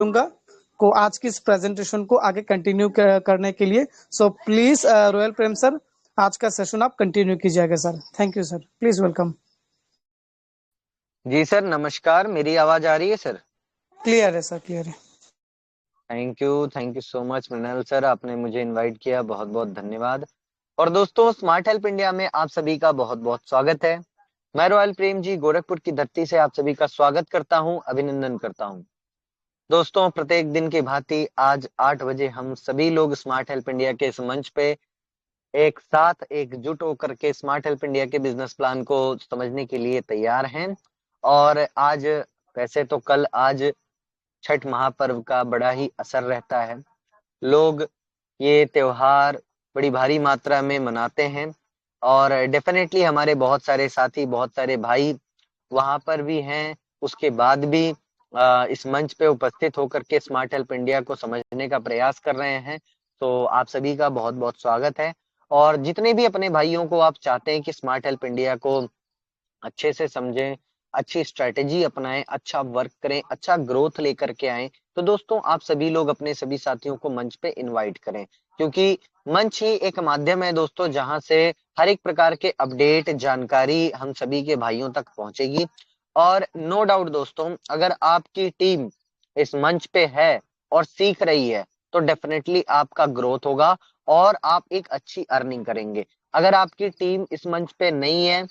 दूंगा को आज की इस प्रेजेंटेशन को आगे कंटिन्यू करने के लिए। So please Royal Prem sir, आज का सेशन आप कंटिन्यू कीजिएगा सर। Thank you sir, please welcome. जी सर, नमस्कार। मेरी आवाज आ रही है सर? क्लियर है सर, क्लियर है। Thank you so much Mrinal sir, आपने मुझे इनवाइट किया, बहुत बहुत धन्यवाद। और दोस्तों, स्मार्ट हेल्प इंडिया में आप सभी का बहुत बहुत स्वागत है। मैं रॉयल प्रेम जी गोरखपुर की धरती से आप सभी का स्वागत करता हूं, अभिनंदन करता हूं। दोस्तों, प्रत्येक दिन की भांति आज 8 बजे हम सभी लोग स्मार्ट हेल्प इंडिया के इस मंच पे एक साथ एकजुट होकर के स्मार्ट हेल्प इंडिया के बिजनेस प्लान को समझने के लिए तैयार हैं। और आज, वैसे तो कल आज छठ महापर्व का बड़ा ही असर रहता है। लोग ये त्योहार बड़ी भारी मात्रा में मनाते हैं और डेफिनेटली हमारे बहुत सारे साथी, बहुत सारे भाई वहां पर भी हैं। उसके बाद भी इस मंच पे उपस्थित होकर के स्मार्ट हेल्प इंडिया को समझने का प्रयास कर रहे हैं। तो आप सभी का बहुत बहुत स्वागत है। और जितने भी अपने भाइयों को आप चाहते हैं कि स्मार्ट हेल्प इंडिया को अच्छे से समझें, अच्छी स्ट्रेटेजी अपनाएं, अच्छा वर्क करें, अच्छा ग्रोथ लेकर के आएं, तो दोस्तों आप सभी लोग अपने सभी साथियों को मंच पे इनवाइट करें, क्योंकि मंच ही एक माध्यम है दोस्तों जहां से हर एक प्रकार के अपडेट, जानकारी हम सभी के भाइयों तक पहुंचेगी। और नो डाउट दोस्तों, अगर आपकी टीम इस मंच पे है और सीख रही है तो डेफिनेटली आपका ग्रोथ होगा और आप एक अच्छी अर्निंग करेंगे। अगर आपकी टीम इस मंच पे नहीं है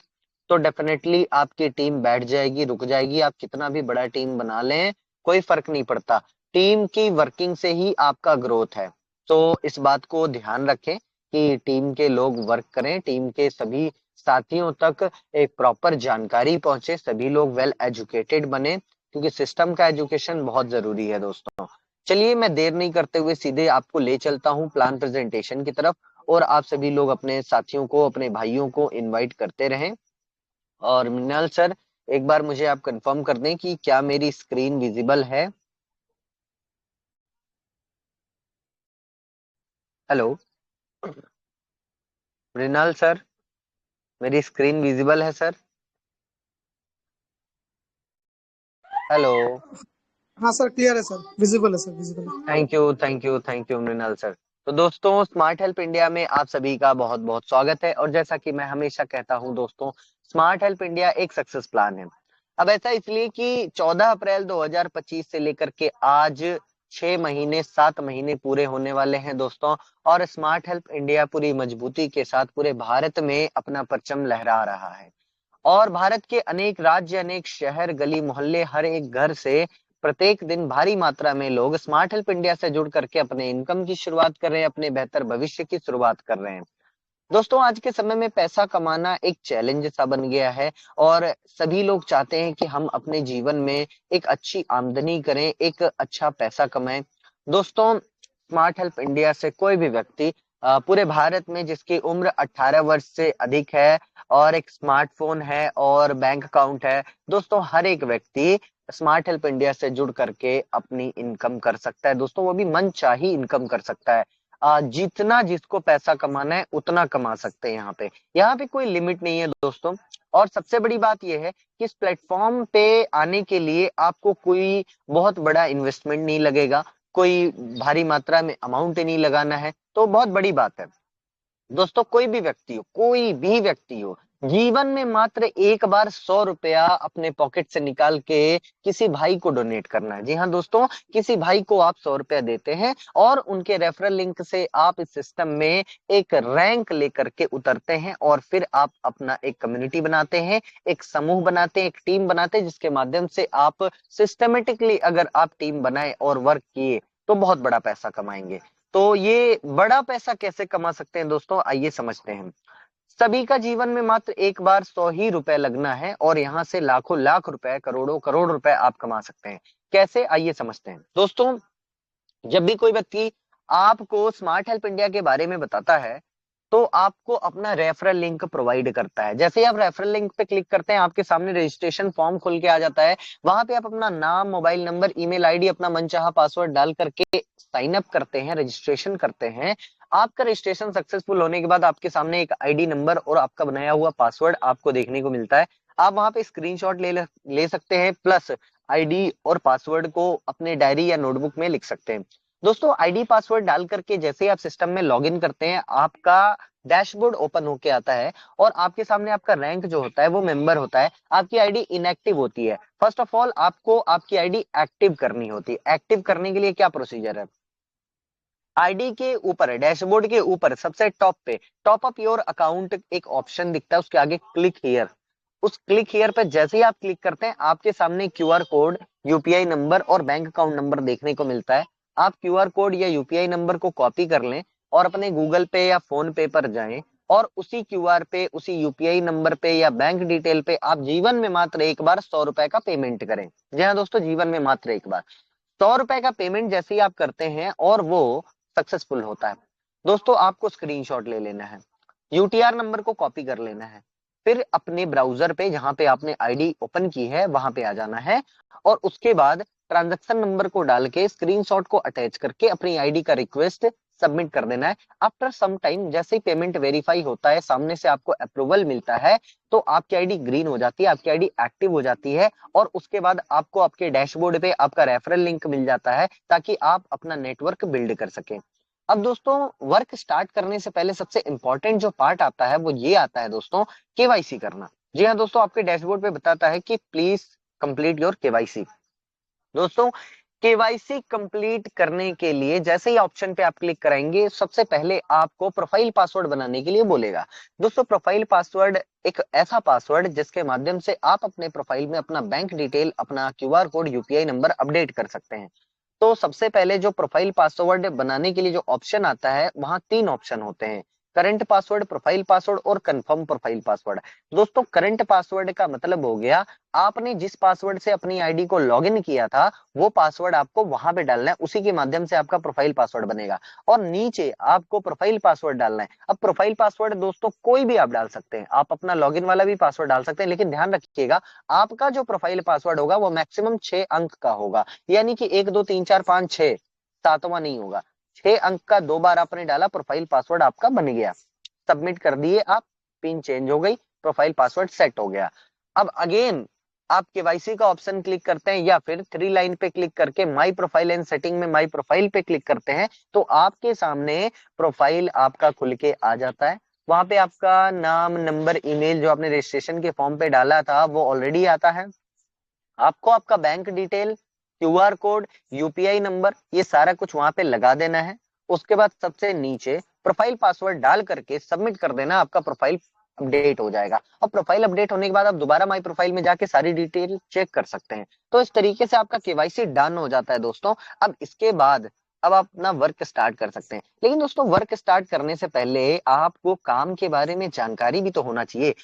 तो डेफिनेटली आपकी टीम बैठ जाएगी, रुक जाएगी। आप कितना भी बड़ा टीम बना लें, कोई फर्क नहीं पड़ता। टीम की वर्किंग से ही आपका ग्रोथ है। तो इस बात को ध्यान रखें कि टीम के लोग वर्क करें, टीम के सभी साथियों तक एक प्रॉपर जानकारी पहुंचे, सभी लोग वेल एजुकेटेड बने, क्योंकि सिस्टम का एजुकेशन बहुत जरूरी है दोस्तों। चलिए, मैं देर नहीं करते हुए सीधे आपको ले चलता हूं प्लान प्रेजेंटेशन की तरफ, और आप सभी लोग अपने साथियों को, अपने भाइयों को इनवाइट करते रहें। और मृणाल सर, एक बार मुझे आप कंफर्म कर दें कि क्या मेरी स्क्रीन विजिबल है? हेलो मृणाल सर, मेरी स्क्रीन विजिबल है सर? हेलो। हाँ सर, क्लियर है सर, विजिबल है सर, विजिबल है। Thank you Mrinal sir. तो दोस्तों, स्मार्ट हेल्प इंडिया में आप सभी का बहुत बहुत स्वागत है। और जैसा कि मैं हमेशा कहता हूं दोस्तों, स्मार्ट हेल्प इंडिया एक सक्सेस प्लान है। अब ऐसा इसलिए कि 14 अप्रैल 2025 से लेकर के आज 6 महीने 7 महीने पूरे होने वाले हैं दोस्तों। और स्मार्ट हेल्प इंडिया पूरी मजबूती के साथ पूरे भारत में अपना परचम लहरा रहा है। और भारत के अनेक राज्य, अनेक शहर, गली मोहल्ले, हर एक घर से प्रत्येक दिन भारी मात्रा में लोग स्मार्ट हेल्प इंडिया से जुड़ करके अपने इनकम की शुरुआत कर रहे हैं, अपने बेहतर भविष्य की शुरुआत कर रहे हैं। दोस्तों, आज के समय में पैसा कमाना एक चैलेंज सा बन गया है और सभी लोग चाहते हैं कि हम अपने जीवन में एक अच्छी आमदनी करें, एक अच्छा पैसा कमाएं। दोस्तों, स्मार्ट हेल्प इंडिया से कोई भी व्यक्ति पूरे भारत में जिसकी उम्र 18 वर्ष से अधिक है और एक स्मार्टफोन है और बैंक अकाउंट है, दोस्तों हर एक व्यक्ति स्मार्ट हेल्प इंडिया से जुड़ करके अपनी इनकम कर सकता है दोस्तों, वो भी मनचाही इनकम कर सकता है। जितना जिसको पैसा कमाना है उतना कमा सकते हैं। यहाँ पे कोई लिमिट नहीं है दोस्तों। और सबसे बड़ी बात यह है कि इस प्लेटफॉर्म पे आने के लिए आपको कोई बहुत बड़ा इन्वेस्टमेंट नहीं लगेगा, कोई भारी मात्रा में अमाउंट नहीं लगाना है, तो बहुत बड़ी बात है दोस्तों। कोई भी व्यक्ति हो, जीवन में मात्र एक बार 100 रुपया अपने पॉकेट से निकाल के किसी भाई को डोनेट करना है। जी हाँ दोस्तों, किसी भाई को आप 100 रुपया देते हैं और उनके रेफरल लिंक से आप इस सिस्टम में एक रैंक लेकर के उतरते हैं और फिर आप अपना एक कम्युनिटी बनाते हैं, एक समूह बनाते हैं, एक टीम बनाते हैं, जिसके माध्यम से आप सिस्टमेटिकली अगर आप टीम बनाए और वर्क किए तो बहुत बड़ा पैसा कमाएंगे। तो ये बड़ा पैसा कैसे कमा सकते हैं दोस्तों, आइए समझते हैं। सभी का जीवन में मात्र एक बार 100 ही रुपए लगना है और यहाँ से लाखों लाख रुपए, करोड़ों करोड़ रुपए आप कमा सकते हैं। कैसे, आइए समझते हैं दोस्तों। जब भी कोई व्यक्ति आपको स्मार्ट हेल्प इंडिया के बारे में बताता है तो आपको अपना रेफरल लिंक प्रोवाइड करता है। जैसे ही आप रेफरल लिंक पे क्लिक करते हैं, आपके सामने रजिस्ट्रेशन फॉर्म खुल के आ जाता है। वहां पे आप अपना नाम, मोबाइल नंबर, ईमेल आईडी, अपना मनचाहा पासवर्ड डाल करके साइन अप करते हैं, रजिस्ट्रेशन करते हैं। आपका रजिस्ट्रेशन सक्सेसफुल होने के बाद आपके सामने एक आईडी नंबर और आपका बनाया हुआ पासवर्ड आपको देखने को मिलता है। आप वहां पे स्क्रीनशॉट ले सकते हैं, प्लस आईडी और पासवर्ड को अपने डायरी या नोटबुक में लिख सकते हैं। दोस्तों आईडी पासवर्ड डाल करके जैसे ही आप सिस्टम में लॉगिन करते हैं, आपका डैशबोर्ड ओपन होके आता है और आपके सामने आपका रैंक जो होता है वो मेंबर होता है। आपकी आईडी इनएक्टिव होती है। फर्स्ट ऑफ ऑल आपको आपकी आईडी एक्टिव करनी होती है। एक्टिव करने के लिए क्या प्रोसीजर है? आईडी के ऊपर, डैशबोर्ड के ऊपर सबसे टॉप पे टॉप अप योर अकाउंट एक ऑप्शन दिखता है, उसके आगे क्लिक हियर। उस क्लिक हियर पे जैसे ही आप क्लिक करते हैं, आपके सामने क्यूआर कोड, यूपीआई नंबर और बैंक अकाउंट नंबर देखने को मिलता है। आप क्यूआर कोड या यूपीआई नंबर को कॉपी कर लें और अपने गूगल पे या फोन पे पर जाएं और उसी क्यूआर पे, उसी यूपीआई नंबर पे या बैंक डिटेल पे आप जीवन में मात्र एक बार 100 रुपए का पेमेंट करें। जी हाँ दोस्तों, जीवन में मात्र एक बार 100 रुपए का पेमेंट जैसे ही आप करते हैं और वो सक्सेसफुल होता है, दोस्तों आपको स्क्रीनशॉट ले लेना है, यूटीआर नंबर को कॉपी कर लेना है, फिर अपने ब्राउजर पे जहां पे आपने आईडी ओपन की है वहां पे आ जाना है और उसके बाद ट्रांजैक्शन नंबर को डाल के स्क्रीनशॉट को अटैच करके अपनी आईडी का रिक्वेस्ट सबमिट कर देना है। आफ्टर सम टाइम जैसे ही पेमेंट वेरीफाई होता है, सामने से आपको अप्रूवल मिलता है, तो आपकी आईडी ग्रीन हो जाती है, आपकी आईडी एक्टिव हो जाती है और उसके बाद आपको आपके डैशबोर्ड पे आपका रेफरल लिंक मिल जाता है ताकि आप अपना नेटवर्क बिल्ड कर सकें। अब दोस्तों वर्क स्टार्ट करने से पहले सबसे इंपॉर्टेंट जो पार्ट आता है वो ये आता है दोस्तों, केवाईसी करना। जी हाँ दोस्तों, आपके डैशबोर्ड पे बताता है कि प्लीज कंप्लीट योर केवाईसी। दोस्तों केवाईसी कंप्लीट करने के लिए जैसे ही ऑप्शन पे आप क्लिक कराएंगे, सबसे पहले आपको प्रोफाइल पासवर्ड बनाने के लिए बोलेगा। दोस्तों प्रोफाइल पासवर्ड एक ऐसा पासवर्ड जिसके माध्यम से आप अपने प्रोफाइल में अपना बैंक डिटेल, अपना QR code, UPI number update कर सकते हैं। तो सबसे पहले जो प्रोफाइल पासवर्ड बनाने के लिए जो ऑप्शन आता है, वहां 3 ऑप्शन होते हैं, करंट पासवर्ड, प्रोफाइल पासवर्ड और कंफर्म प्रोफाइल पासवर्ड। दोस्तों करंट पासवर्ड का मतलब हो गया, आपने जिस पासवर्ड से अपनी आईडी को लॉगिन किया था वो पासवर्ड आपको वहां पे डालना है, उसी के माध्यम से आपका प्रोफाइल पासवर्ड बनेगा और नीचे आपको प्रोफाइल पासवर्ड डालना है। अब प्रोफाइल पासवर्ड दोस्तों कोई भी आप डाल सकते हैं, आप अपना लॉगिन वाला भी पासवर्ड डाल सकते हैं, लेकिन ध्यान रखिएगा आपका जो प्रोफाइल पासवर्ड होगा वो मैक्सिमम 6 अंक का होगा, यानी कि 1 2 3 4 5 6, सातवां नहीं होगा। 6 अंक का 2 बार आपने डाला, प्रोफाइल पासवर्ड आपका बन गया। सबमिट कर दिए आप, पिन चेंज हो गई, प्रोफाइल पासवर्ड सेट हो गया। अब अगेन आप केवाईसी का ऑप्शन क्लिक करते हैं या फिर 3 लाइन पे क्लिक करके माई प्रोफाइल एंड सेटिंग में माई प्रोफाइल पे क्लिक करते हैं, तो आपके सामने प्रोफाइल आपका खुल के आ जाता है। वहां पे आपका नाम, नंबर, ईमेल जो आपने रजिस्ट्रेशन के फॉर्म पे डाला था वो ऑलरेडी आता है। आपको आपका bank detail, QR code, UPI number, ये सारा कुछ वहां पे लगा देना है। उसके बाद सबसे नीचे प्रोफाइल पासवर्ड डाल करके सबमिट कर देना, आपका प्रोफाइल अपडेट हो जाएगा। और प्रोफाइल अपडेट होने के बाद आप दोबारा माई प्रोफाइल में जाके सारी डिटेल चेक कर सकते हैं। तो इस तरीके से आपका केवाईसी डन हो जाता है दोस्तों। अब इसके बाद अब आप अपना वर्क स्टार्ट कर सकते हैं, लेकिन दोस्तों वर्क स्टार्ट करने से पहले आपको काम के बारे में जानकारी भी तो होना चाहिए।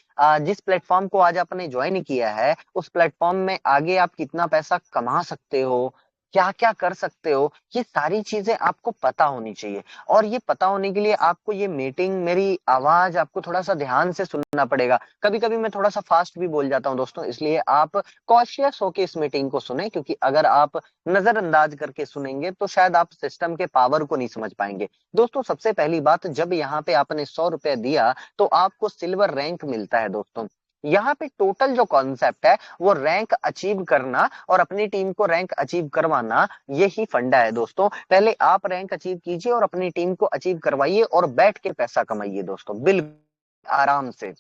जिस प्लेटफॉर्म को आज आपने ज्वाइन किया है, उस प्लेटफॉर्म में आगे आप कितना पैसा कमा सकते हो, क्या क्या कर सकते हो, ये सारी चीजें आपको पता होनी चाहिए। और ये पता होने के लिए आपको ये मीटिंग, मेरी आवाज आपको थोड़ा सा ध्यान से सुनना पड़ेगा। कभी कभी मैं थोड़ा सा फास्ट भी बोल जाता हूँ दोस्तों, इसलिए आप कॉशियस होके इस मीटिंग को सुने, क्योंकि अगर आप नजरअंदाज करके सुनेंगे तो शायद आप सिस्टम के पावर को नहीं समझ पाएंगे। दोस्तों सबसे पहली बात, जब यहाँ पे आपने 100 रुपए दिया तो आपको सिल्वर रैंक मिलता है दोस्तों। यहाँ पे टोटल जो कॉन्सेप्ट है वो रैंक अचीव करना और अपनी टीम को रैंक अचीव करवाना, यही फंडा है दोस्तों। पहले आप रैंक अचीव कीजिए और अपनी टीम को अचीव करवाइए और बैठ के पैसा कमाइए दोस्तों, बिल्कुल आराम से।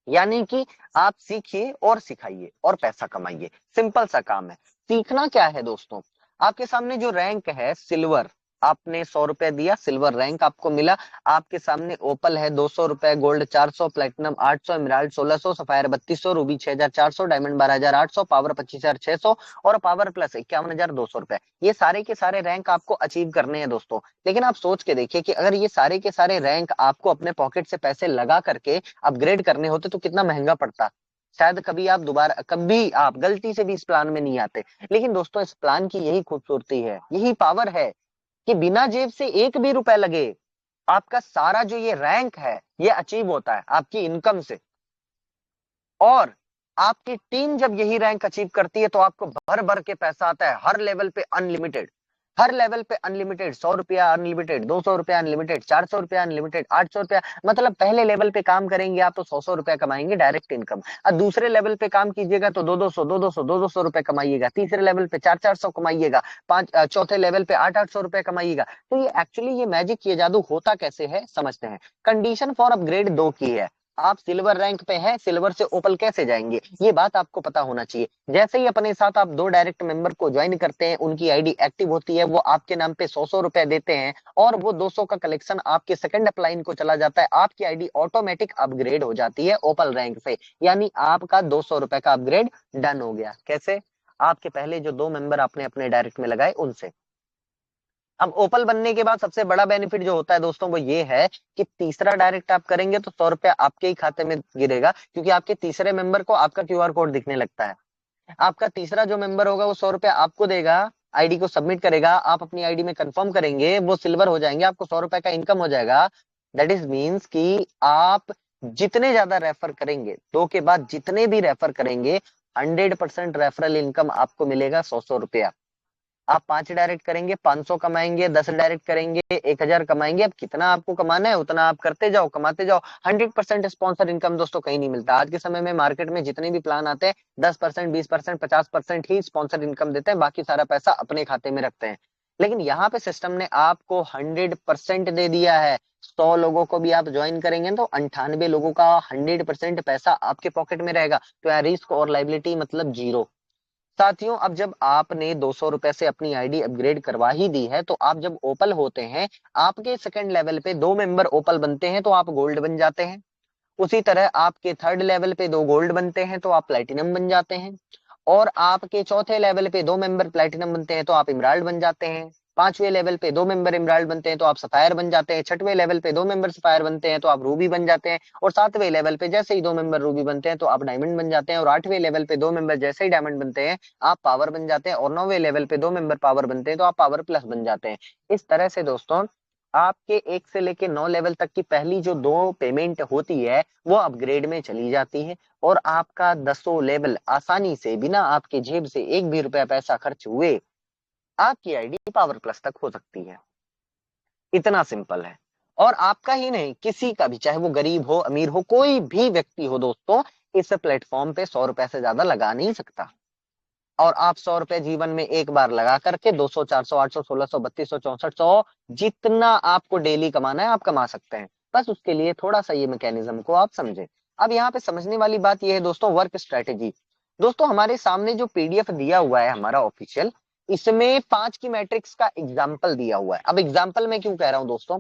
यानी कि आप सीखिए और सिखाइए और पैसा कमाइए, सिंपल सा काम है। सीखना क्या है दोस्तों, आपके सामने जो रैंक है सिल्वर, आपने 100 रुपए दिया, सिल्वर रैंक आपको मिला। आपके सामने ओपल है 200 रुपए, gold 400, platinum 800, emerald 1600, sapphire 3200, Ruby 6400, diamond 12800, power 25600 और पावर प्लस 51200 रुपए। ये सारे के सारे रैंक आपको अचीव करने हैं दोस्तों। लेकिन आप सोच के देखिए कि अगर ये सारे के सारे रैंक आपको अपने पॉकेट से पैसे लगा करके अपग्रेड करने होते तो कितना महंगा पड़ता। शायद कभी आप गलती से भी इस प्लान में नहीं आते। लेकिन दोस्तों इस प्लान की यही खूबसूरती है, यही पावर है कि बिना जेब से एक भी रुपए लगे आपका सारा जो ये रैंक है ये अचीव होता है आपकी इनकम से। और आपकी टीम जब यही रैंक अचीव करती है तो आपको भर भर के पैसा आता है, हर लेवल पे अनलिमिटेड। हर लेवल पे अनलिमिटेड, 100 रुपया अनलिमिटेड, 200 रुपया अनलिमिटेड, 400 रुपया अनलिमिटेड, 800 रुपया, मतलब पहले लेवल पे काम करेंगे आप तो 100 रुपया कमाएंगे डायरेक्ट इनकम। और दूसरे लेवल पे काम कीजिएगा तो 200 रुपए कमाइएगा, तीसरे लेवल पे 400 कमाइएगा, चौथे लेवल पे 800 रुपए कमाइएगा। तो ये एक्चुअली ये मैजिक, ये जादू होता कैसे है समझते हैं। कंडीशन फॉर अपग्रेड दो की है। आप सिल्वर रैंक पे हैं, सिल्वर से ओपल कैसे जाएंगे, ये बात आपको पता होना चाहिए। जैसे ही अपने साथ आप 2 डायरेक्ट मेंबर को ज्वाइन करते हैं, उनकी आईडी एक्टिव होती है, वो आपके नाम पे 100 रुपए देते हैं और वो 200 का कलेक्शन आपके सेकंड अपलाइन को चला जाता है। आपकी आईडी ऑटोमेटिक अपग्रेड हो जाती है ओपल रैंक पे, यानी आपका 200 रुपए का अपग्रेड डन हो गया। कैसे? आपके पहले जो 2 मेंबर आपने अपने डायरेक्ट में लगाए उनसे। अब ओपल बनने के बाद सबसे बड़ा बेनिफिट जो होता है दोस्तों वो ये है कि तीसरा डायरेक्ट आप करेंगे तो 100 रुपया आपके ही खाते में गिरेगा, क्योंकि आपके तीसरे मेंबर को आपका क्यूआर कोड दिखने लगता है। आपका तीसरा जो मेंबर होगा वो 100 रुपया आपको देगा, आईडी को सबमिट करेगा, आप अपनी आईडी में कंफर्म करेंगे, वो सिल्वर हो जाएंगे, आपको 100 रुपए का इनकम हो जाएगा। दैट इज मीन्स कि आप जितने ज्यादा रेफर करेंगे, 2 के बाद जितने भी रेफर करेंगे, 100% रेफरल इनकम आपको मिलेगा 100 रुपया। आप 5 डायरेक्ट करेंगे 500 कमाएंगे, 10 डायरेक्ट करेंगे 1000 कमाएंगे। अब कितना आपको कमाना है उतना आप करते जाओ, कमाते जाओ। 100% स्पॉन्सर इनकम दोस्तों कहीं नहीं मिलता। आज के समय में मार्केट में जितने भी प्लान आते हैं 10%, 20%, 50% ही स्पॉन्सर इनकम देते हैं, बाकी सारा पैसा अपने खाते में रखते हैं। लेकिन यहाँ पे सिस्टम ने आपको 100% दे दिया है। 100 लोगों को भी आप ज्वाइन करेंगे तो 98 लोगों का 100% पैसा आपके पॉकेट में रहेगा। तो यहाँ रिस्क और लाइबिलिटी मतलब जीरो। साथियों, अब जब आपने 200 रुपए से अपनी आईडी अपग्रेड करवा ही दी है, तो आप जब ओपल होते हैं, आपके सेकंड लेवल पे 2 मेंबर ओपल बनते हैं तो आप गोल्ड बन जाते हैं। उसी तरह आपके थर्ड लेवल पे 2 गोल्ड बनते हैं तो आप प्लेटिनम बन जाते हैं। और आपके चौथे लेवल पे 2 मेंबर प्लेटिनम बनते हैं तो आप इमराल्ड बन जाते हैं। 5वें लेवल पे 2 मेंबर इमराल्ड बनते हैं तो आप सफायर बन जाते हैं। 6वें लेवल पे 2 मेंबर सफायर बनते हैं तो आप रूबी बन जाते हैं। और 7वें लेवल पे जैसे ही 2 मेंबर रूबी बनते हैं तो आप डायमंड बन जाते हैं। और 8वें लेवल पे 2 मेंबर जैसे ही डायमंड बनते हैं आप पावर बन जाते हैं। और 9वें लेवल पे 2 मेंबर पावर बनते हैं तो आप पावर प्लस बन जाते हैं। इस तरह से दोस्तों आपके 1 से लेके 9 लेवल तक की पहली जो 2 पेमेंट होती है वो अपग्रेड में चली जाती है, और आपका 10 लेवल आसानी से बिना आपके जेब से 1 भी रुपया पैसा खर्च हुए आपकी आईडी पावर प्लस तक हो सकती है। इतना सिंपल है। और आपका ही नहीं, किसी का भी, चाहे वो गरीब हो अमीर हो, कोई भी व्यक्ति हो दोस्तों, इस प्लेटफॉर्म पे 100 रुपए से ज्यादा लगा नहीं सकता। और आप 100 रुपए जीवन में एक बार लगा करके 200, 400, 800, 1600, 3200, 6400 जितना आपको डेली कमाना है आप कमा सकते हैं। बस उसके लिए थोड़ा सा ये मैकेनिज्म को आप समझें। अब यहाँ पे समझने वाली बात ये है दोस्तों, वर्क स्ट्रेटेजी। दोस्तों हमारे सामने जो पीडीएफ दिया हुआ है हमारा ऑफिशियल, इसमें 5 की मैट्रिक्स का एग्जाम्पल दिया हुआ है। अब एग्जाम्पल मैं क्यों कह रहा हूं दोस्तों,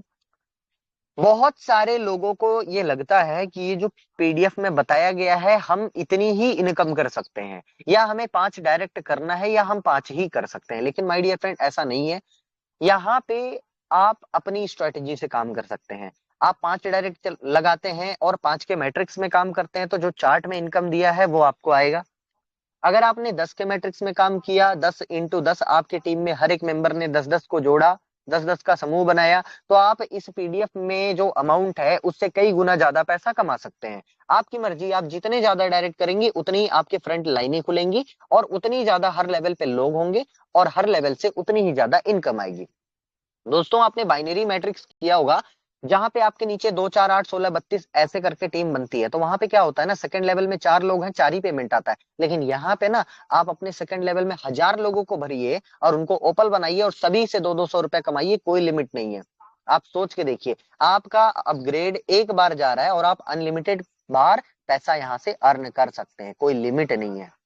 बहुत सारे लोगों को ये लगता है कि ये जो पीडीएफ में बताया गया है हम इतनी ही इनकम कर सकते हैं, या हमें 5 डायरेक्ट करना है या हम 5 ही कर सकते हैं। लेकिन माय डियर फ्रेंड ऐसा नहीं है। यहाँ पे आप अपनी स्ट्रेटेजी से काम कर सकते हैं। आप 5 डायरेक्ट लगाते हैं और 5 के मैट्रिक्स में काम करते हैं तो जो चार्ट में इनकम दिया है वो आपको आएगा। अगर आपने 10 के मैट्रिक्स में काम किया, 10 इंटू 10, आपके टीम में हर एक मेंबर ने 10-10 को जोड़ा, 10-10 का समूह बनाया, तो आप इस पीडीएफ में जो अमाउंट है उससे कई गुना ज्यादा पैसा कमा सकते हैं। आपकी मर्जी, आप जितने ज्यादा डायरेक्ट करेंगे उतनी आपके फ्रंट लाइनें खुलेंगी और उतनी ज्यादा हर लेवल पे लोग होंगे और हर लेवल से उतनी ही ज्यादा इनकम आएगी। दोस्तों आपने बाइनरी मैट्रिक्स किया होगा, जहां पे आपके नीचे 2, 4, 8, 16, 32 ऐसे करके टीम बनती है, तो वहां पे क्या होता है ना, सेकंड लेवल में 4 लोग हैं, 4 ही पेमेंट आता है। लेकिन यहाँ पे ना आप अपने सेकंड लेवल में 1000 लोगों को भरिए और उनको ओपल बनाइए और सभी से 200 रुपए कमाइए, कोई लिमिट नहीं है। आप सोच के देखिए, आपका अपग्रेड एक बार जा रहा है और आप अनलिमिटेड बार पैसा यहाँ से अर्न कर सकते हैं, कोई लिमिट नहीं है।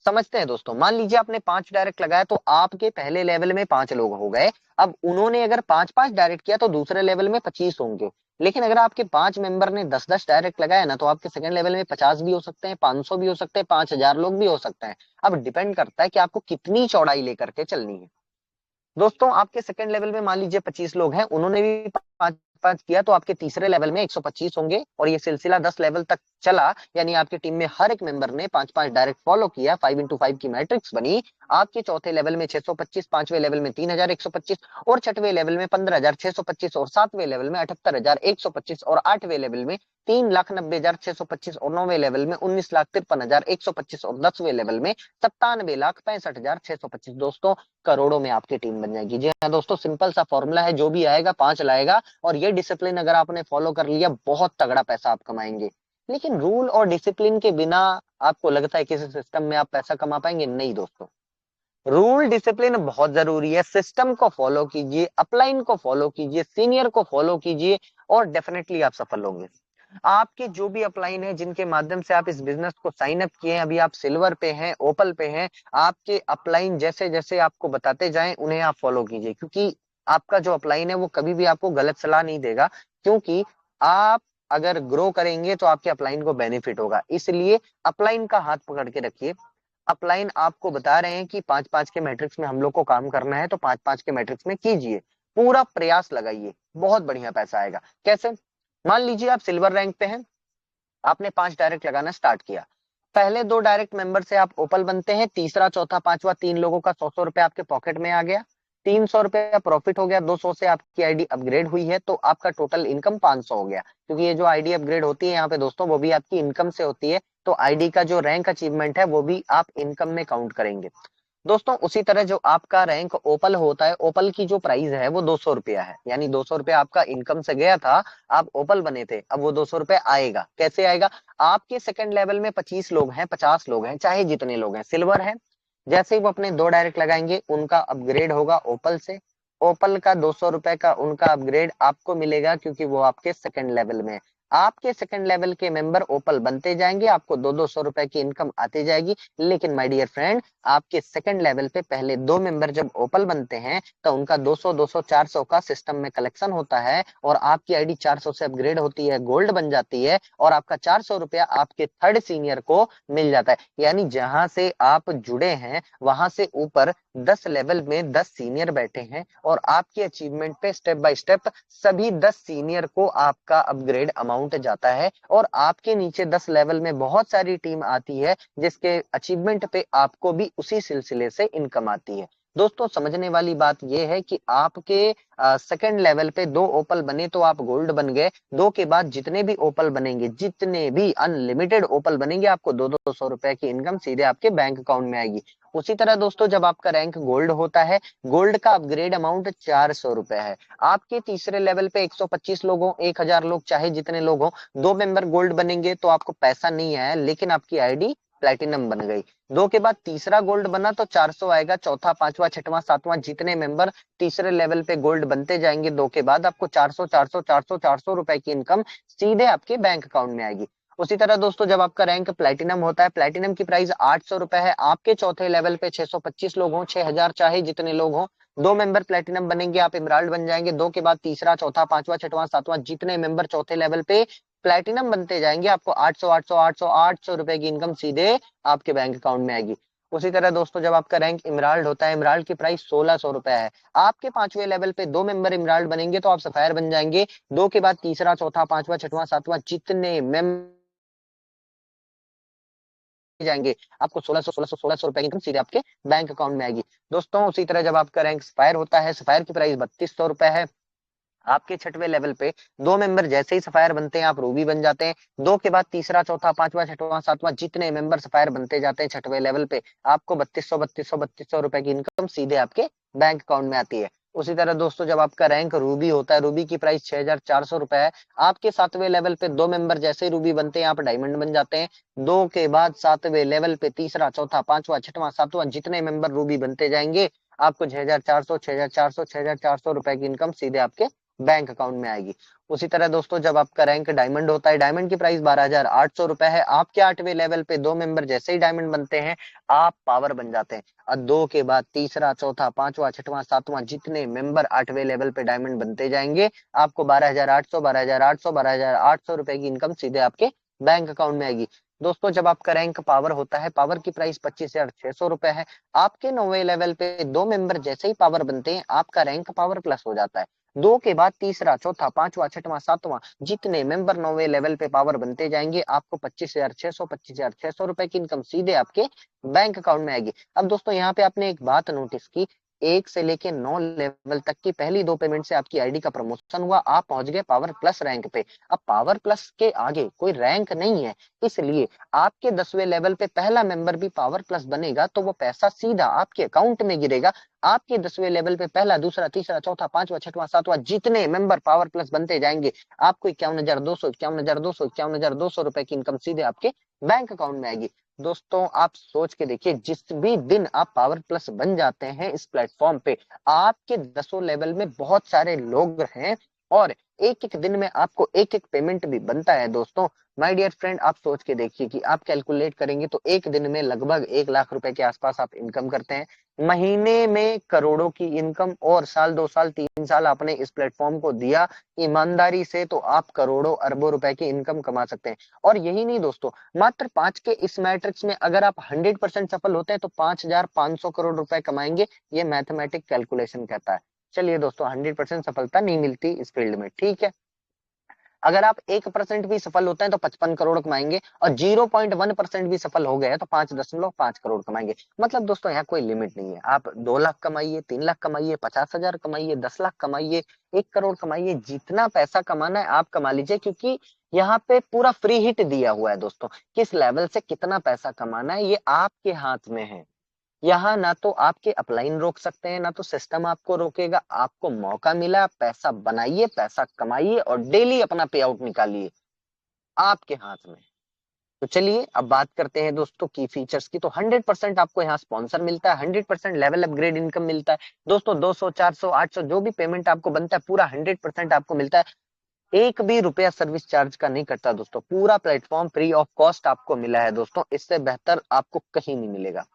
समझते हैं दोस्तों, मान लीजिए आपने 5 डायरेक्ट लगाया तो आपके पहले लेवल में 5 लोग हो गए। अब उन्होंने अगर 5-5 डायरेक्ट किया तो दूसरे लेवल में 25 होंगे। लेकिन अगर आपके 5 मेंबर ने 10-10 डायरेक्ट लगाया ना, तो आपके सेकंड लेवल में 50 भी हो सकते हैं, 500 भी हो सकते हैं, 5000 लोग भी हो सकते हैं। अब डिपेंड करता है कि आपको कितनी चौड़ाई लेकर के चलनी है। दोस्तों आपके सेकंड लेवल में मान लीजिए 25 लोग हैं, उन्होंने भी 5-5 किया, तो आपके तीसरे लेवल में 125 होंगे और ये सिलसिला 10 लेवल तक चला, यानी आपकी टीम में हर एक मेंबर ने 5-5 डायरेक्ट फॉलो किया, 5 into 5 की मैट्रिक्स बनी। आपके चौथे लेवल में 625, पांचवें लेवल में 3125 और छठवें लेवल में 15625 और सातवें लेवल में 78125 और आठवें लेवल में 3,90,625 और नौवें लेवल में 19,53,125 और 10वें लेवल में 97,65,625। दोस्तों करोड़ों में आपकी टीम बन जाएगी। जी हाँ दोस्तों, सिंपल सा फॉर्मूला है, जो भी आएगा 5 लाएगा और ये डिसिप्लिन अगर आपने फॉलो कर लिया बहुत तगड़ा पैसा आप कमाएंगे। लेकिन रूल और डिसिप्लिन के बिना आपको लगता है किसी सिस्टम में आप पैसा कमा पाएंगे? नहीं दोस्तों, रूल डिसिप्लिन बहुत जरूरी है। सिस्टम को फॉलो कीजिए, अपलाइन को फॉलो कीजिए, सीनियर को फॉलो कीजिए और डेफिनेटली आप सफल होंगे। आपके जो भी अपलाइन है जिनके माध्यम से आप इस बिजनेस को साइन अप किए हैं, अभी आप सिल्वर पे हैं, ओपल पे हैं, आपके अपलाइन जैसे जैसे आपको बताते जाएं उन्हें आप फॉलो कीजिए, क्योंकि आपका जो अपलाइन है वो कभी भी आपको गलत सलाह नहीं देगा, क्योंकि आप अगर ग्रो करेंगे तो आपके अपलाइन को बेनिफिट होगा। इसलिए अपलाइन का हाथ पकड़ के रखिए। अपलाइन आपको बता रहे हैं कि 5-5 के मैट्रिक्स में हम लोग को काम करना है, तो 5-5 के मैट्रिक्स में कीजिए, पूरा प्रयास लगाइए, बहुत बढ़िया पैसा आएगा। कैसे? मान लीजिए आप सिल्वर रैंक पे हैं, आपने 5 डायरेक्ट लगाना स्टार्ट किया, पहले 2 डायरेक्ट मेंबर से आप ओपल बनते हैं, तीसरा चौथा पांचवा 3 लोगों का 100-100 रुपए आपके पॉकेट में आ गया, 300 रुपए प्रॉफिट हो गया, 200 से आपकी आईडी अपग्रेड हुई है, तो आपका टोटल इनकम 500 हो गया। क्योंकि ये जो आईडी अपग्रेड होती है यहाँ पे दोस्तों, वो भी आपकी इनकम से होती है, तो आईडी का जो रैंक अचीवमेंट है वो भी आप इनकम में काउंट करेंगे। दोस्तों उसी तरह जो आपका रैंक ओपल होता है, ओपल की जो प्राइस है वो 200 रुपया है, यानी 200 रुपया आपका इनकम से गया था, आप ओपल बने थे, अब वो 200 रुपये आएगा। कैसे आएगा? आपके सेकंड लेवल में 25 लोग हैं, 50 लोग हैं, चाहे जितने लोग हैं, सिल्वर है, जैसे ही वो अपने 2 डायरेक्ट लगाएंगे उनका अपग्रेड होगा ओपल से, ओपल का 200 रुपए का उनका अपग्रेड आपको मिलेगा, क्योंकि वो आपके सेकंड लेवल में है। आपके सेकंड लेवल के मेंबर ओपल बनते जाएंगे, आपको 200 रुपए की इनकम आती जाएगी। लेकिन माय डियर फ्रेंड, आपके सेकंड लेवल पे पहले 2 मेंबर जब ओपल बनते हैं तो उनका 200 400 का सिस्टम में कलेक्शन होता है और आपकी आईडी 400 से अपग्रेड होती है, गोल्ड बन जाती है और आपका 400 रुपया आपके थर्ड सीनियर को मिल जाता है। यानी जहां से आप जुड़े हैं वहां से ऊपर 10 लेवल में 10 सीनियर बैठे हैं और आपके अचीवमेंट पे स्टेप बाय स्टेप सभी 10 सीनियर को आपका अपग्रेड अमाउंट जाता है और आपके नीचे 10 लेवल में बहुत सारी टीम आती है जिसके अचीवमेंट पे आपको भी उसी सिलसिले से इनकम आती है। दोस्तों समझने वाली बात यह है कि आपके सेकंड लेवल पे 2 ओपल बने तो आप गोल्ड बन गए, 2 के बाद जितने भी ओपल बनेंगे, जितने भी अनलिमिटेड ओपल बनेंगे, आपको 200 रुपए की इनकम सीधे आपके बैंक अकाउंट में आएगी। उसी तरह दोस्तों जब आपका रैंक गोल्ड होता है, गोल्ड का अपग्रेड अमाउंट 400 रुपए है। आपके तीसरे लेवल पे 125 लोग हो, 1000 लोग, चाहे जितने लोग हो, 2 मेंबर गोल्ड बनेंगे तो आपको पैसा नहीं आया, लेकिन आपकी आईडी प्लेटिनम बन गई। 2 के बाद तीसरा गोल्ड बना तो 400 आएगा, चौथा पांचवा छठवां सातवां जितने मेंबर तीसरे लेवल पे गोल्ड बनते जाएंगे 2 के बाद आपको 400 400 400 400 रुपए की इनकम सीधे आपके बैंक अकाउंट में आएगी। उसी तरह दोस्तों जब आपका रैंक प्लेटिनम होता है, प्लेटिनम की प्राइस 800 रुपए है, आपके चौथे लेवल पे 625 लोग हों, 6000 चाहे जितने लोग हों, 2 मेंबर प्लेटिनम बनेंगे, आप इमराल्ड बन जाएंगे। 2 के बाद तीसरा चौथा पांचवा छठवां सातवां जितने मेंबर चौथे लेवल पे प्लेटिनम बनते जाएंगे, आपको 800 800 800 800 रुपए की इनकम सीधे आपके बैंक अकाउंट में आएगी। उसी तरह दोस्तों जब आपका रैंक इमराल्ड होता है, इमराल्ड की प्राइस 1600 रुपए है, आपके पांचवें लेवल पे 2 मेंबर इमराल्ड बनेंगे तो आप सफायर बन जाएंगे। 2 के बाद तीसरा चौथा पांचवा छठवां सातवां जितने मेंबर जाएंगे, आपको 1600 रुपए की इनकम सीधे आपके बैंक अकाउंट में आएगी। दोस्तों उसी तरह जब आपका रैंक सफायर होता है, सफायर की प्राइस 3200 रुपए है, आपके छठवें लेवल पे 2 मेंबर जैसे ही सफायर बनते हैं आप रूबी बन जाते हैं। 2 के बाद तीसरा चौथा पांचवा छठवां सातवां जितने मेंबर सफायर बनते जाते हैं छठवें लेवल पे, आपको 3200 रुपए की इनकम सीधे आपके बैंक अकाउंट में आती है। उसी तरह दोस्तों जब आपका रैंक रूबी होता है, रूबी की प्राइस 6400 रुपए है, आपके 7वें लेवल पे 2 मेंबर जैसे ही रूबी बनते हैं आप डायमंड बन जाते हैं। 2 के बाद 7वें लेवल पे तीसरा चौथा पांचवा छठवां सातवां जितने मेंबर रूबी बनते जाएंगे, आपको 6400 रुपए की इनकम सीधे आपके बैंक अकाउंट में आएगी। उसी तरह दोस्तों जब आपका रैंक डायमंड होता है, डायमंड की प्राइस 12800 रुपए है, आपके 8वें लेवल पे 2 मेंबर जैसे ही डायमंड बनते हैं आप पावर बन जाते हैं। और 2 के बाद तीसरा चौथा पांचवा छठवां सातवां जितने मेंबर 8वें लेवल पे डायमंड बनते जाएंगे, आपको 12800 रुपए की इनकम सीधे आपके बैंक अकाउंट में आएगी। दोस्तों जब आपका रैंक पावर होता है, पावर की प्राइस 25600 रुपए है, आपके 9वें लेवल पे 2 मेंबर जैसे ही पावर बनते हैं आपका रैंक पावर प्लस हो जाता है। 2 के बाद तीसरा, चौथा, पांचवा, छठवां, सातवां, जितने मेंबर 9वें लेवल पे पावर बनते जाएंगे, आपको 25,600 रुपए की इनकम सीधे आपके बैंक अकाउंट में आएगी। अब दोस्तों यहाँ पे आपने एक बात नोटिस की, 1 से लेके 9 लेवल तक की पहली 2 पेमेंट से आपकी आईडी का प्रमोशन हुआ, आप पहुंच गए पावर प्लस रैंक पे। अब पावर प्लस के आगे कोई रैंक नहीं है, इसलिए आपके 10वें लेवल पे पहला मेंबर भी पावर प्लस बनेगा तो वो पैसा सीधा आपके अकाउंट में गिरेगा। आपके 10वें लेवल पे पहला, दूसरा, तीसरा, चौथा, पांचवा, छठवां, सातवां, जितने मेंबर पावर प्लस बनते जाएंगे, आपको 51,200, 51,200, 51,200 रुपए की इनकम सीधे आपके बैंक अकाउंट में आएगी। दोस्तों आप सोच के देखिए, जिस भी दिन आप पावर प्लस बन जाते हैं इस प्लेटफॉर्म पे, आपके 10 लेवल में बहुत सारे लोग हैं और एक एक दिन में आपको एक एक पेमेंट भी बनता है। दोस्तों माय डियर फ्रेंड, आप सोच के देखिए कि आप कैलकुलेट करेंगे तो एक दिन में लगभग 1 लाख रुपए के आसपास आप इनकम करते हैं, महीने में करोड़ों की इनकम, और साल 2 साल 3 साल आपने इस प्लेटफॉर्म को दिया ईमानदारी से तो आप करोड़ों अरबों रुपए की इनकम कमा सकते हैं। और यही नहीं दोस्तों, मात्र 5 के इस मैट्रिक्स में अगर आप 100% सफल होते हैं तो 5,500 करोड़ रुपए कमाएंगे, ये मैथमेटिक कैलकुलेशन कहता है। चलिए दोस्तों, 100% सफलता नहीं मिलती इस फील्ड में, ठीक है। अगर आप 1% भी सफल होते हैं तो 55 करोड़ कमाएंगे, और 0.1% भी सफल हो गए तो 5.5 करोड़ कमाएंगे। मतलब दोस्तों यहाँ कोई लिमिट नहीं है, आप 2 लाख कमाइए, 3 लाख कमाइए, 50,000 कमाइए, 10 लाख कमाइए, 1 करोड़ कमाइए, जितना पैसा कमाना है आप कमा लीजिए, क्योंकि यहाँ पे पूरा फ्री हिट दिया हुआ है दोस्तों। किस लेवल से कितना पैसा कमाना है ये आपके हाथ में है। यहाँ ना तो आपके अपलाइन रोक सकते हैं, ना तो सिस्टम आपको रोकेगा। आपको मौका मिला, पैसा बनाइए, पैसा कमाइए और डेली अपना पे आउट निकालिए, आपके हाथ में। तो चलिए अब बात करते हैं दोस्तों की फीचर्स की। तो 100% आपको यहाँ स्पॉन्सर मिलता है, 100% लेवल अपग्रेड इनकम मिलता है दोस्तों। 200, 400, 800 जो भी पेमेंट आपको बनता है पूरा 100% आपको मिलता है। एक भी रुपया सर्विस चार्ज का नहीं कटता दोस्तों, पूरा प्लेटफॉर्म फ्री ऑफ कॉस्ट आपको मिला है दोस्तों, इससे बेहतर आपको कहीं नहीं मिलेगा।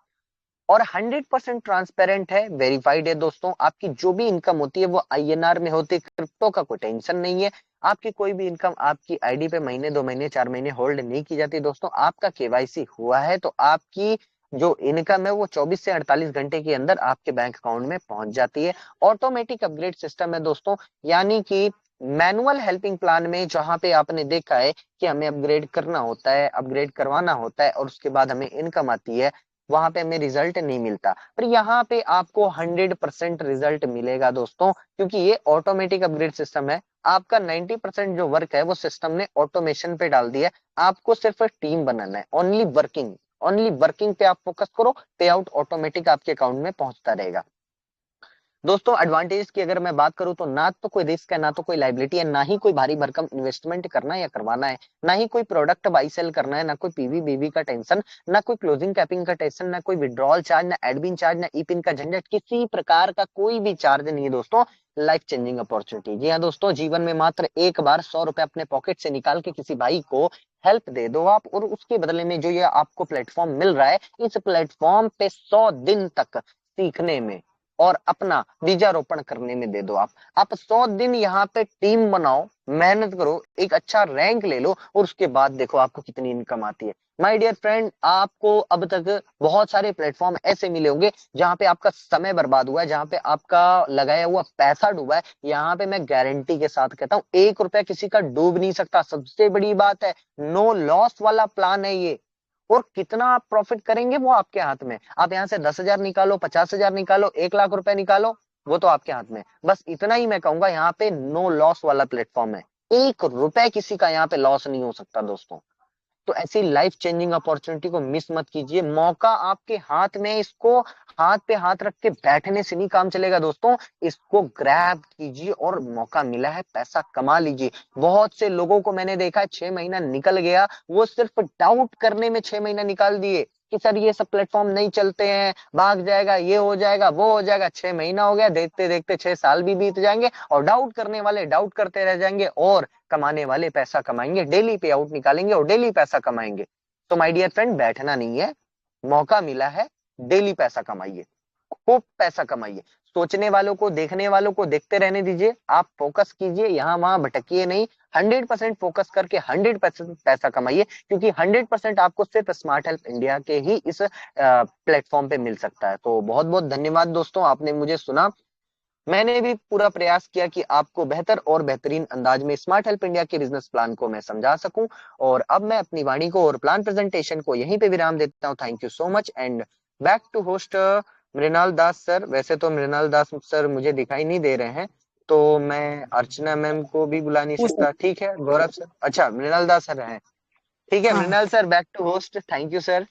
और 100% ट्रांसपेरेंट है, वेरीफाइड है दोस्तों। आपकी जो भी इनकम होती है वो आईएनआर में होती है, क्रिप्टो का कोई टेंशन नहीं है। आपकी कोई भी इनकम आपकी आईडी पे महीने, 2 महीने, 4 महीने होल्ड नहीं की जाती दोस्तों। आपका केवाईसी हुआ है तो आपकी जो इनकम है वो 24 से 48 घंटे के अंदर आपके बैंक अकाउंट में पहुंच जाती है। ऑटोमेटिक अपग्रेड सिस्टम है दोस्तों, यानी कि मैनुअल हेल्पिंग प्लान में जहां पे आपने देखा है कि हमें अपग्रेड करना होता है, अपग्रेड करवाना होता है और उसके बाद हमें इनकम आती है, वहां पे हमें रिजल्ट नहीं मिलता। पर यहाँ पे आपको 100% रिजल्ट मिलेगा दोस्तों, क्योंकि ये ऑटोमेटिक अपग्रेड सिस्टम है। आपका 90% जो वर्क है वो सिस्टम ने ऑटोमेशन पे डाल दिया है। आपको सिर्फ टीम बनाना है, ओनली वर्किंग, ओनली वर्किंग पे आप फोकस करो, पे आउट ऑटोमेटिक आपके अकाउंट में पहुंचता रहेगा। दोस्तों एडवांटेज की अगर मैं बात करूं तो ना तो कोई रिस्क है, ना तो कोई लाइबिलिटी है, ना ही कोई भारी भरकम इन्वेस्टमेंट करना है या करवाना है, ना ही कोई प्रोडक्ट बाई सेल करना है, ना कोई पीवी बीवी का टेंशन, ना कोई क्लोजिंग कैपिंग का टेंशन, ना कोई विड्रॉल चार्ज, ना एडमिन चार्ज, ना ई पिन का झंझट, किसी प्रकार का कोई भी चार्ज नहीं है दोस्तों। Life changing opportunity. जी हाँ दोस्तों, जीवन में मात्र एक बार 100 रुपए अपने पॉकेट से निकाल के किसी भाई को हेल्प दे दो आप, और उसके बदले में जो ये आपको प्लेटफॉर्म मिल रहा है, इस प्लेटफॉर्म पे 100 दिन तक सीखने में और अपना बीजारोपण करने में दे दो आप 100 दिन यहाँ पे टीम बनाओ, मेहनत करो, एक अच्छा रैंक ले लो और उसके बाद देखो आपको कितनी इनकम आती है। माय डियर फ्रेंड, आपको अब तक बहुत सारे प्लेटफॉर्म ऐसे मिले होंगे जहां पे आपका समय बर्बाद हुआ है, जहां पे आपका लगाया हुआ पैसा डूबा है। यहाँ पे मैं गारंटी के साथ कहता हूँ 1 रुपया किसी का डूब नहीं सकता। सबसे बड़ी बात है, नो लॉस वाला प्लान है ये, और कितना आप प्रॉफिट करेंगे वो आपके हाथ में। आप यहाँ से 10,000 निकालो, 50,000 निकालो, 1 लाख रुपए निकालो, वो तो आपके हाथ में। बस इतना ही मैं कहूंगा, यहाँ पे नो लॉस वाला प्लेटफॉर्म है, 1 रुपए किसी का यहाँ पे लॉस नहीं हो सकता दोस्तों। तो ऐसी लाइफ चेंजिंग अपॉर्चुनिटी को मिस मत कीजिए। मौका आपके हाथ में, इसको हाथ पे हाथ रख के बैठने से नहीं काम चलेगा दोस्तों, इसको ग्रैब कीजिए और मौका मिला है, पैसा कमा लीजिए। बहुत से लोगों को मैंने देखा है 6 महीना निकल गया, वो सिर्फ डाउट करने में 6 महीना निकाल दिए कि सर ये सब प्लेटफॉर्म नहीं चलते हैं, भाग जाएगा, ये हो जाएगा, वो हो जाएगा। 6 महीना हो गया, देखते देखते 6 साल भी बीत जाएंगे और डाउट करने वाले डाउट करते रह जाएंगे, और कमाने वाले पैसा कमाएंगे, डेली पे आउट निकालेंगे और डेली पैसा कमाएंगे। तो माय डियर फ्रेंड, बैठना नहीं है, मौका मिला है, डेली पैसा कमाइए, खूब पैसा कमाइए। सोचने वालों को, देखने वालों को देखते रहने दीजिए, आप फोकस कीजिए, यहाँ वहां भटकिए नहीं। 100% फोकस करके 100% पैसा कमाइए, क्योंकि 100% आपको सिर्फ स्मार्ट हेल्प इंडिया के ही इस प्लेटफॉर्म पे मिल सकता है। तो बहुत बहुत धन्यवाद दोस्तों, आपने मुझे सुना। मैंने भी पूरा प्रयास किया कि आपको बेहतर और बेहतरीन अंदाज में स्मार्ट हेल्प इंडिया के बिजनेस प्लान को मैं समझा सकूं। और अब मैं अपनी वाणी को और प्लान प्रेजेंटेशन को यहीं पे विराम देता हूं। Thank you so much and back to host Mrinal Das sir. वैसे तो मृणाल दास सर मुझे दिखाई नहीं दे रहे हैं, तो मैं अर्चना मैम को भी बुला नहीं वो सकता। ठीक है गौरव सर, अच्छा मृणाल दास सर हैं। ठीक है हाँ। Mrinal sir, back to host. Thank you sir.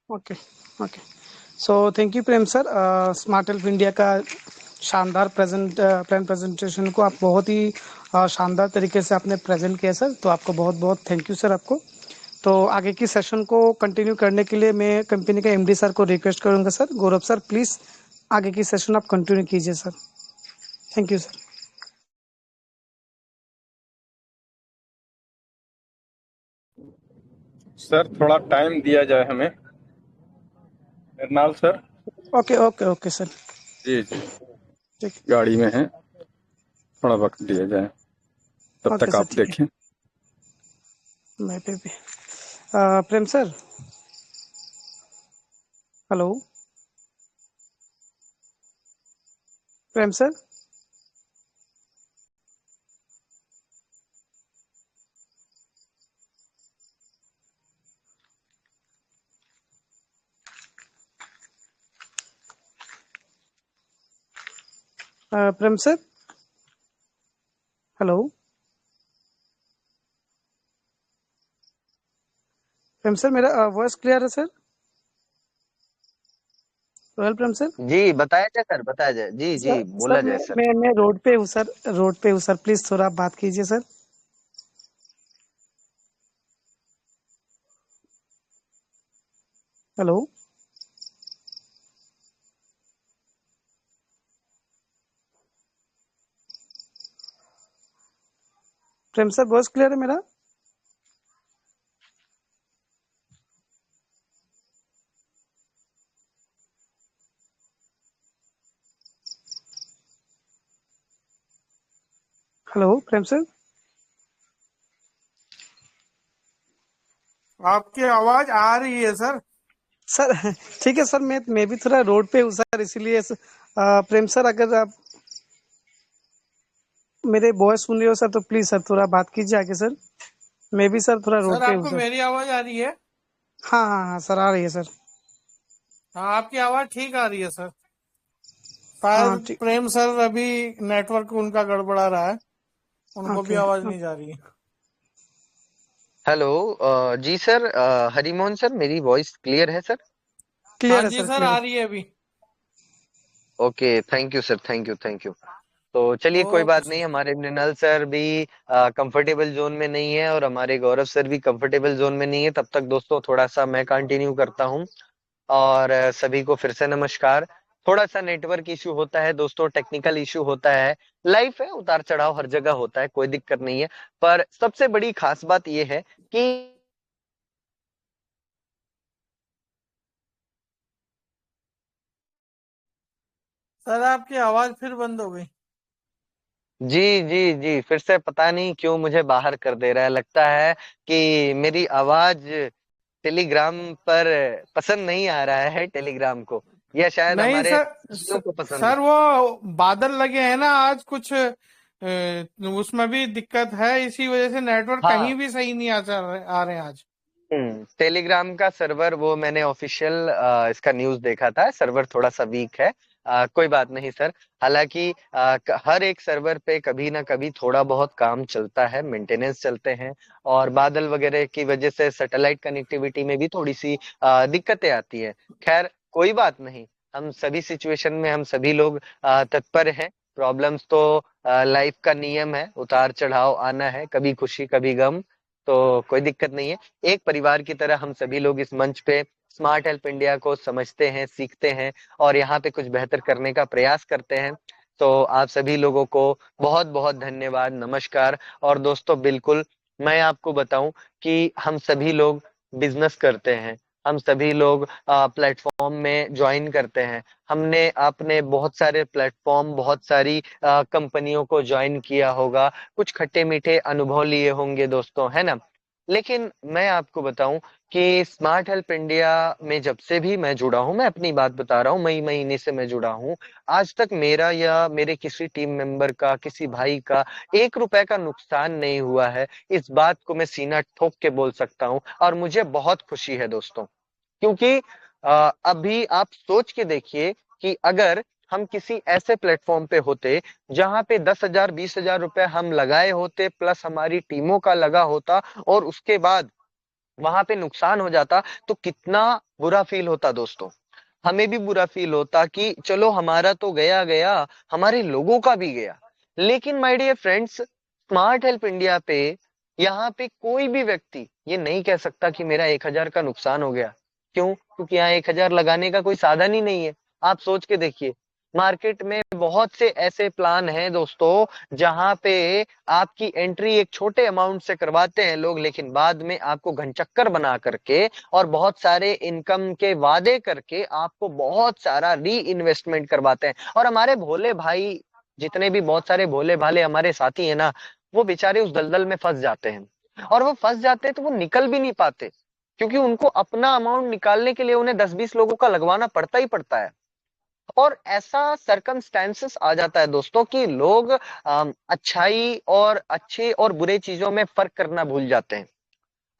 Okay. Okay. So thank you Prem sir. Smart help India का शानदार प्लान प्रेजेंटेशन को आप बहुत ही शानदार तरीके से आपने प्रेजेंट किया सर, तो आपको बहुत बहुत थैंक यू सर आपको। तो आगे की सेशन को कंटिन्यू करने के लिए मैं कंपनी के एमडी सर को रिक्वेस्ट करूंगा सर। गौरव सर प्लीज आगे की सेशन आप कंटिन्यू कीजिए sir. Thank you sir. Sir थोड़ा टाइम दिया जाए हमें, एरनाल sir. Okay okay okay sir. जी जी, ठीक। गाड़ी में है, थोड़ा वक्त दिया जाए, तब ओके तक सर आप ठीक है। देखें। मैं पे भी प्रेम सर। हेलो प्रेम सर। प्रेम सर। हेलो प्रेम सर, मेरा वॉइस क्लियर है सर? रोयल प्रेम सर। जी बताया जाए सर, बताया जाए। जी सर जी सर बोला मैं जाए सर। मैं मैं रोड पे हूँ सर। रोड पे हूँ सर, प्लीज थोड़ा आप बात कीजिए सर। हेलो प्रेम सर, वॉइस क्लियर है मेरा? हेलो प्रेम सर। आपकी आवाज आ रही है सर। सर ठीक है सर, मैं भी थोड़ा रोड पे हूँ सर, इसीलिए प्रेम सर अगर आप मेरे वॉइस सुन रहे हो सर तो प्लीज सर थोड़ा बात कीजिए आगे सर। मैं भी सर थोड़ा रोड सर पे हूँ आपको सर। मेरी आवाज आ रही है? हाँ हाँ हाँ सर, आ रही है सर। हाँ, आपकी आवाज ठीक आ रही है सर। हाँ शायद ठीक। प्रेम सर अभी नेटवर्क उनका गड़बड़ा रहा है, उनको भी ओके। आवाज नहीं जा रही है। हेलो जी सर, हरिमोहन सर, मेरी वॉइस क्लियर है सर? हाँ क्लियर है जी सर, सर, क्लियर आ है। रही है अभी। Okay thank you sir, thank you thank you. तो चलिए कोई ओके बात नहीं, सर। हमारे मृणाल सर भी कंफर्टेबल जोन में नहीं है और हमारे गौरव सर भी कंफर्टेबल जोन में नहीं है। तब तक दोस्तों थोड़ा सा मैं कंटिन्यू करता हूँ। और सभी को फिर से नमस्कार। थोड़ा सा नेटवर्क इशू होता है दोस्तों, टेक्निकल इशू होता है। लाइफ है, उतार चढ़ाव हर जगह होता है, कोई दिक्कत नहीं है। पर सबसे बड़ी खास बात यह है कि सर आपकी आवाज फिर बंद हो गई। जी जी जी, फिर से पता नहीं क्यों मुझे बाहर कर दे रहा है। लगता है कि मेरी आवाज टेलीग्राम पर पसंद नहीं आ रहा है टेलीग्राम को, या शायद नहीं हमारे सर, दोस्तों को पसंद है। सर वो बादल लगे हैं ना आज कुछ, उसमें भी दिक्कत है, इसी वजह से नेटवर्क कहीं हाँ। भी सही नहीं आ रहे हैं आज। टेलीग्राम का सर्वर, वो मैंने ऑफिशियल इसका न्यूज़ देखा था, सर्वर थोड़ा सा वीक है। कोई बात नहीं सर। हालांकि हर एक सर्वर पे कभी ना कभी थोड़ा बहुत काम चलता है, मेंटेनेंस चलते हैं। और बादल वगैरह की वजह से सैटेलाइट कनेक्टिविटी में भी थोड़ी सी दिक्कतें आती है। खैर कोई बात नहीं, हम सभी सिचुएशन में हम सभी लोग तत्पर हैं। प्रॉब्लम्स तो लाइफ का नियम है, उतार चढ़ाव आना है, कभी खुशी कभी गम। तो कोई दिक्कत नहीं है। एक परिवार की तरह हम सभी लोग इस मंच पे स्मार्ट हेल्प इंडिया को समझते हैं, सीखते हैं और यहाँ पे कुछ बेहतर करने का प्रयास करते हैं। तो आप सभी लोगों को बहुत बहुत धन्यवाद, नमस्कार। और दोस्तों बिल्कुल मैं आपको बताऊं कि हम सभी लोग बिजनेस करते हैं, हम सभी लोग प्लेटफॉर्म में ज्वाइन करते हैं। हमने आपने बहुत सारे प्लेटफॉर्म, बहुत सारी कंपनियों को ज्वाइन किया होगा, कुछ खट्टे मीठे अनुभव लिए होंगे दोस्तों, है ना? लेकिन मैं आपको बताऊं कि स्मार्ट हेल्प इंडिया में जब से भी मैं जुड़ा हूं, मैं अपनी बात बता रहा हूं, मई महीने से मैं जुड़ा हूं, आज तक मेरा या मेरे किसी टीम मेंबर का, किसी भाई का 1 रुपए का नुकसान नहीं हुआ है। इस बात को मैं सीना ठोक के बोल सकता हूं और मुझे बहुत खुशी है दोस्तों। क्योंकि अभी आप सोच के देखिए कि अगर हम किसी ऐसे प्लेटफॉर्म पे होते जहां पे 10,000 20,000 रुपए हम लगाए होते, प्लस हमारी टीमों का लगा होता, और उसके बाद वहां पे नुकसान हो जाता, तो कितना बुरा फील होता दोस्तों। हमें भी बुरा फील होता कि चलो हमारा तो गया गया, हमारे लोगों का भी गया। लेकिन my dear friends, smart help India पे यहाँ पे कोई भी व्यक्ति ये नहीं कह सकता कि मेरा 1,000 का नुकसान हो गया। क्यों? क्योंकि यहाँ 1,000 लगाने का कोई साधन ही नहीं है। आप सोच के देखिए, मार्केट में बहुत से ऐसे प्लान हैं दोस्तों जहां पे आपकी एंट्री एक छोटे अमाउंट से करवाते हैं लोग, लेकिन बाद में आपको घनचक्कर बना करके और बहुत सारे इनकम के वादे करके आपको बहुत सारा री इन्वेस्टमेंट करवाते हैं। और हमारे भोले भाई, जितने भी बहुत सारे भोले भाले हमारे साथी हैं ना, वो बेचारे उस दलदल में फंस जाते हैं। और वो फंस जाते हैं तो वो निकल भी नहीं पाते, क्योंकि उनको अपना अमाउंट निकालने के लिए उन्हें 10-20 लोगों का लगवाना पड़ता ही पड़ता है। और ऐसा सरकमस्टेंसेस आ जाता है दोस्तों कि लोग अच्छाई और अच्छे और बुरे चीजों में फर्क करना भूल जाते हैं।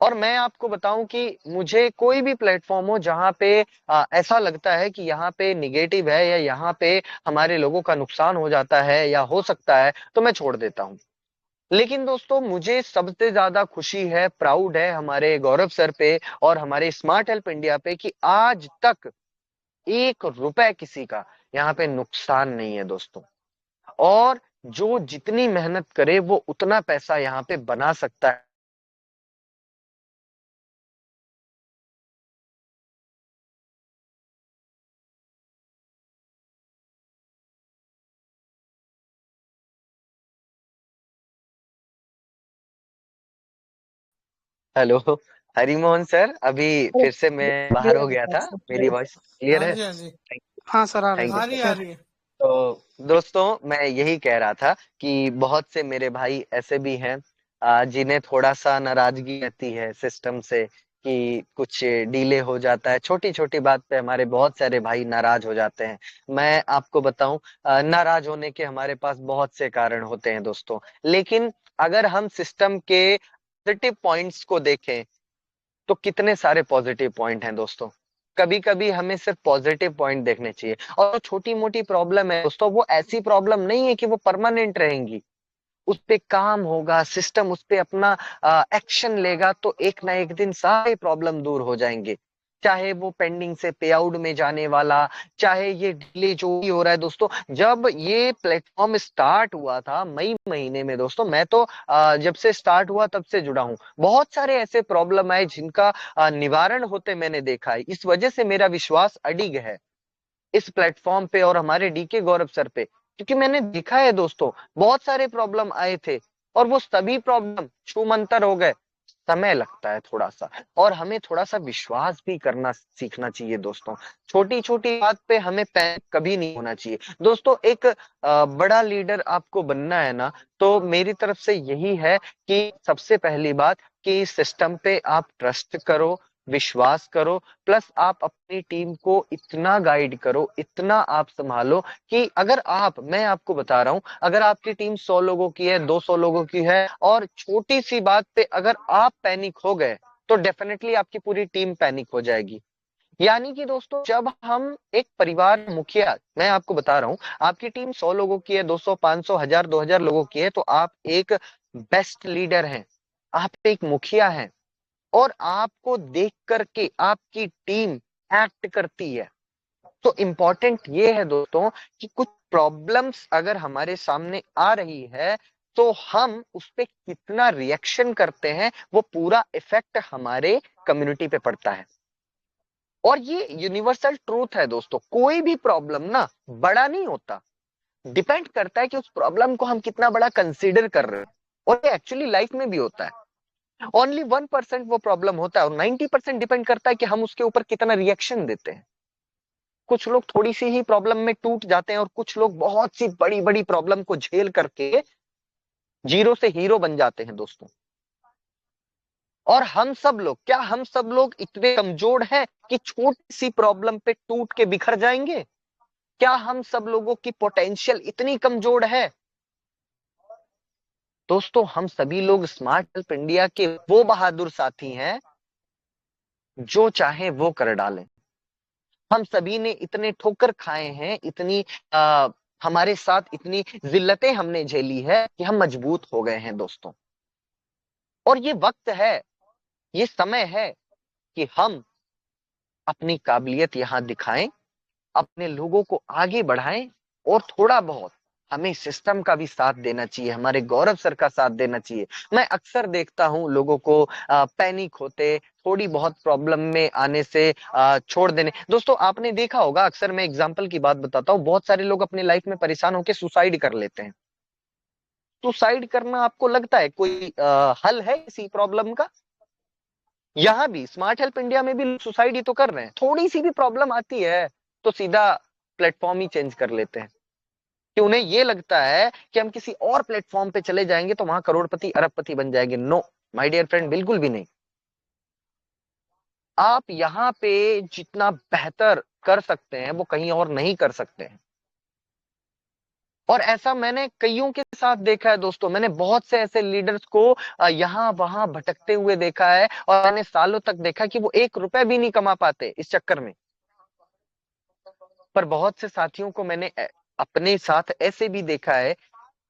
और मैं आपको बताऊं कि मुझे कोई भी प्लेटफॉर्म हो जहां पे ऐसा लगता है कि यहाँ पे निगेटिव है या यहाँ पे हमारे लोगों का नुकसान हो जाता है या हो सकता है, तो मैं छोड़ देता हूँ। लेकिन दोस्तों, मुझे सबसे ज्यादा खुशी है, प्राउड है हमारे गौरव सर पे और हमारे स्मार्ट हेल्प इंडिया पे कि आज तक 1 रुपए किसी का यहाँ पे नुकसान नहीं है दोस्तों। और जो जितनी मेहनत करे वो उतना पैसा यहाँ पे बना सकता है। हेलो, हरिमोहन सर, अभी फिर से मैं बाहर हो गया था। मेरी वॉइस क्लियर हाँ है? जी, हाँ जी। हाँ सर, आ रही थैंक है यू आ सो रही है, मच। आ क्लियर। रही है। तो दोस्तों, मैं यही कह रहा था कि बहुत से मेरे भाई ऐसे भी हैं जिन्हें थोड़ा सा नाराजगी रहती है सिस्टम से कि कुछ डिले हो जाता है। छोटी छोटी बात पे हमारे बहुत सारे भाई नाराज हो जाते हैं। मैं आपको बताऊं, नाराज होने के हमारे पास बहुत से कारण होते हैं दोस्तों। लेकिन अगर हम सिस्टम के पॉजिटिव पॉइंट्स को देखें तो कितने सारे पॉजिटिव पॉइंट हैं दोस्तों। कभी कभी हमें सिर्फ पॉजिटिव पॉइंट देखने चाहिए। और छोटी मोटी प्रॉब्लम है दोस्तों, वो ऐसी प्रॉब्लम नहीं है कि वो परमानेंट रहेंगी। उस पे काम होगा, सिस्टम उस पे अपना एक्शन लेगा, तो एक ना एक दिन सारे प्रॉब्लम दूर हो जाएंगे। चाहे वो पेंडिंग से पे आउट में जाने वाला, चाहे ये डिले जो भी हो रहा है दोस्तों। जब ये प्लेटफॉर्म स्टार्ट हुआ था मई महीने में दोस्तों, मैं तो जब से स्टार्ट हुआ तब से जुड़ा हूं। बहुत सारे ऐसे प्रॉब्लम आए जिनका निवारण होते मैंने देखा है। इस वजह से मेरा विश्वास अडिग है इस प्लेटफॉर्म पे और हमारे डीके गौरव सर पे, क्योंकि मैंने देखा है दोस्तों, बहुत सारे प्रॉब्लम आए थे और वो सभी प्रॉब्लम छूमंतर हो गए। समय लगता है थोड़ा सा, और हमें थोड़ा सा विश्वास भी करना सीखना चाहिए दोस्तों। छोटी छोटी बात पे हमें पैनिक कभी नहीं होना चाहिए दोस्तों। एक बड़ा लीडर आपको बनना है ना, तो मेरी तरफ से यही है कि सबसे पहली बात कि सिस्टम पे आप ट्रस्ट करो, विश्वास करो, प्लस आप अपनी टीम को इतना गाइड करो, इतना आप संभालो कि अगर आप, मैं आपको बता रहा हूं, अगर आपकी टीम 100 लोगों की है, 200 लोगों की है, और छोटी सी बात पे अगर आप पैनिक हो गए, तो डेफिनेटली आपकी पूरी टीम पैनिक हो जाएगी। यानी कि दोस्तों, जब हम एक परिवार मुखिया, मैं आपको बता रहा हूं, आपकी टीम 100 लोगों की है, 200, 500, 1000, 2000 लोगों की है, तो आप एक बेस्ट लीडर हैं, आप एक मुखिया हैं। और आपको देख करके आपकी टीम एक्ट करती है। तो इंपॉर्टेंट ये है दोस्तों कि कुछ प्रॉब्लम्स अगर हमारे सामने आ रही है, तो हम उस पे कितना रिएक्शन करते हैं, वो पूरा इफेक्ट हमारे कम्युनिटी पे पड़ता है। और ये यूनिवर्सल ट्रूथ है दोस्तों, कोई भी प्रॉब्लम ना बड़ा नहीं होता, डिपेंड करता है कि उस प्रॉब्लम को हम कितना बड़ा कंसीडर कर रहे हैं। और ये एक्चुअली लाइफ में भी होता है। ओनली 1% वो प्रॉब्लम होता है और 90% डिपेंड करता है कि हम उसके ऊपर कितना रिएक्शन देते हैं। कुछ लोग थोड़ी सी ही प्रॉब्लम में टूट जाते हैं और कुछ लोग बहुत सी बड़ी बड़ी प्रॉब्लम को झेल करके जीरो से हीरो बन जाते हैं दोस्तों। और हम सब लोग, क्या हम सब लोग इतने कमजोर हैं कि छोटी सी प्रॉब्लम पे टूट के बिखर जाएंगे? क्या हम सब लोगों की पोटेंशियल इतनी कमजोर है? दोस्तों, हम सभी लोग स्मार्ट हेल्प इंडिया के वो बहादुर साथी हैं जो चाहे वो कर डालें। हम सभी ने इतने ठोकर खाए हैं, इतनी आ, हमारे साथ इतनी जिल्लतें हमने झेली है कि हम मजबूत हो गए हैं दोस्तों। और ये वक्त है, ये समय है कि हम अपनी काबिलियत यहां दिखाएं, अपने लोगों को आगे बढ़ाएं, और थोड़ा बहुत हमें सिस्टम का भी साथ देना चाहिए, हमारे गौरव सर का साथ देना चाहिए। मैं अक्सर देखता हूं लोगों को पैनिक होते, थोड़ी बहुत प्रॉब्लम में आने से छोड़ देने। दोस्तों, आपने देखा होगा, अक्सर मैं एग्जांपल की बात बताता हूँ, बहुत सारे लोग अपनी लाइफ में परेशान होकर सुसाइड कर लेते हैं। सुसाइड करना आपको लगता है कोई हल है इसी प्रॉब्लम का? यहाँ भी स्मार्ट हेल्प इंडिया में भी सुसाइड ही तो कर रहे हैं। थोड़ी सी भी प्रॉब्लम आती है तो सीधा प्लेटफॉर्म ही चेंज कर लेते हैं, कि उन्हें ये लगता है कि हम किसी और प्लेटफॉर्म पे चले जाएंगे तो वहां करोड़पति अरबपति बन जाएंगे। नो माय डियर फ्रेंड, बिल्कुल भी नहीं। आप यहाँ पे जितना बेहतर कर सकते हैं वो कहीं और नहीं कर सकते हैं। और ऐसा मैंने कईयों के साथ देखा है दोस्तों। मैंने बहुत से ऐसे लीडर्स को यहाँ वहां भटकते हुए देखा है, और मैंने सालों तक देखा कि वो 1 रुपए भी नहीं कमा पाते इस चक्कर में। पर बहुत से साथियों को मैंने अपने साथ ऐसे भी देखा है,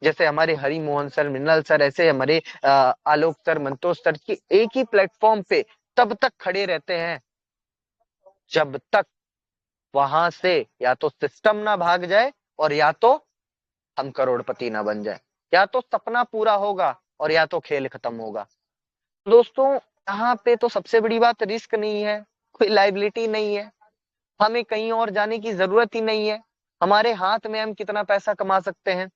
जैसे हमारे हरि मोहन सर, मृणाल सर, ऐसे हमारे आलोक सर, मंतोष सर, की एक ही प्लेटफॉर्म पे तब तक खड़े रहते हैं जब तक वहां से या तो सिस्टम ना भाग जाए, और या तो हम करोड़पति ना बन जाए। या तो सपना पूरा होगा और या तो खेल खत्म होगा। दोस्तों, यहाँ पे तो सबसे बड़ी बात रिस्क नहीं है, कोई लाइबिलिटी नहीं है, हमें कहीं और जाने की जरूरत ही नहीं है। हमारे हाथ में हम कितना पैसा कमा सकते हैं।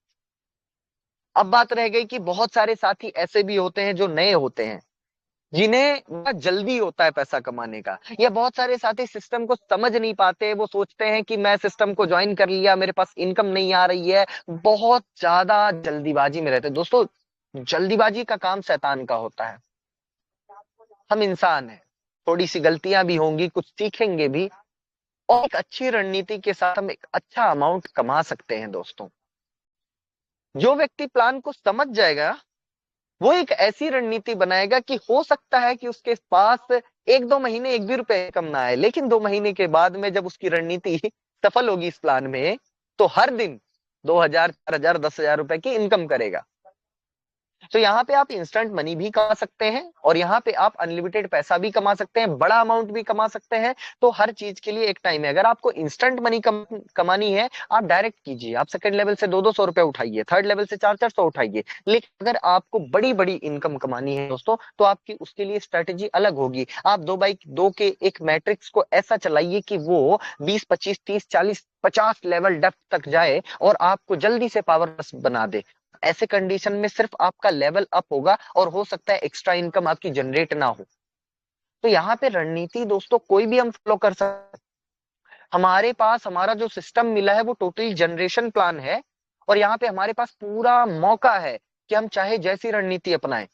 अब बात रह गई कि बहुत सारे साथी ऐसे भी होते हैं जो नए होते हैं, जिन्हें बहुत जल्दी होता है पैसा कमाने का, या बहुत सारे साथी सिस्टम को समझ नहीं पाते। वो सोचते हैं कि मैं सिस्टम को ज्वाइन कर लिया, मेरे पास इनकम नहीं आ रही है, बहुत ज्यादा जल्दीबाजी में रहते हैं। दोस्तों, जल्दीबाजी का काम शैतान का होता है। हम इंसान हैं, थोड़ी सी गलतियां भी होंगी, कुछ सीखेंगे भी, और एक अच्छी रणनीति के साथ हम एक अच्छा अमाउंट कमा सकते हैं दोस्तों। जो व्यक्ति प्लान को समझ जाएगा, वो एक ऐसी रणनीति बनाएगा कि हो सकता है कि उसके पास 1-2 महीने 1 भी रुपए कम ना आए, लेकिन 2 महीने के बाद में जब उसकी रणनीति सफल होगी इस प्लान में, तो हर दिन 2,000, 4,000, 10,000 रुपए की इनकम करेगा। तो यहाँ पे आप इंस्टेंट मनी भी कमा सकते हैं, और यहाँ पे आप अनलिमिटेड पैसा भी कमा सकते हैं, बड़ा अमाउंट भी कमा सकते हैं। तो हर चीज के लिए एक टाइम है। अगर आपको इंस्टेंट मनी कमानी है, आप डायरेक्ट कीजिए, आप सेकंड लेवल से 200-200 रुपए उठाइए, थर्ड लेवल से 400-400 उठाइए। लेकिन अगर आपको बड़ी बड़ी इनकम कमानी है दोस्तों, तो आपकी उसके लिए स्ट्रेटेजी अलग होगी। आप 2x2 के एक मैट्रिक्स को ऐसा चलाइए कि वो 20, 25, 30, 40, 50 लेवल डेप्थ तक जाए और आपको जल्दी से पावरलेस बना दे। ऐसे कंडीशन में सिर्फ आपका लेवल अप होगा, और हो सकता है एक्स्ट्रा इनकम आपकी जनरेट ना हो। तो यहाँ पे रणनीति दोस्तों कोई भी हम फॉलो कर सकते हैं। हमारे पास हमारा जो सिस्टम मिला है वो टोटली जनरेशन प्लान है, और यहाँ पे हमारे पास पूरा मौका है कि हम चाहे जैसी रणनीति अपनाएं।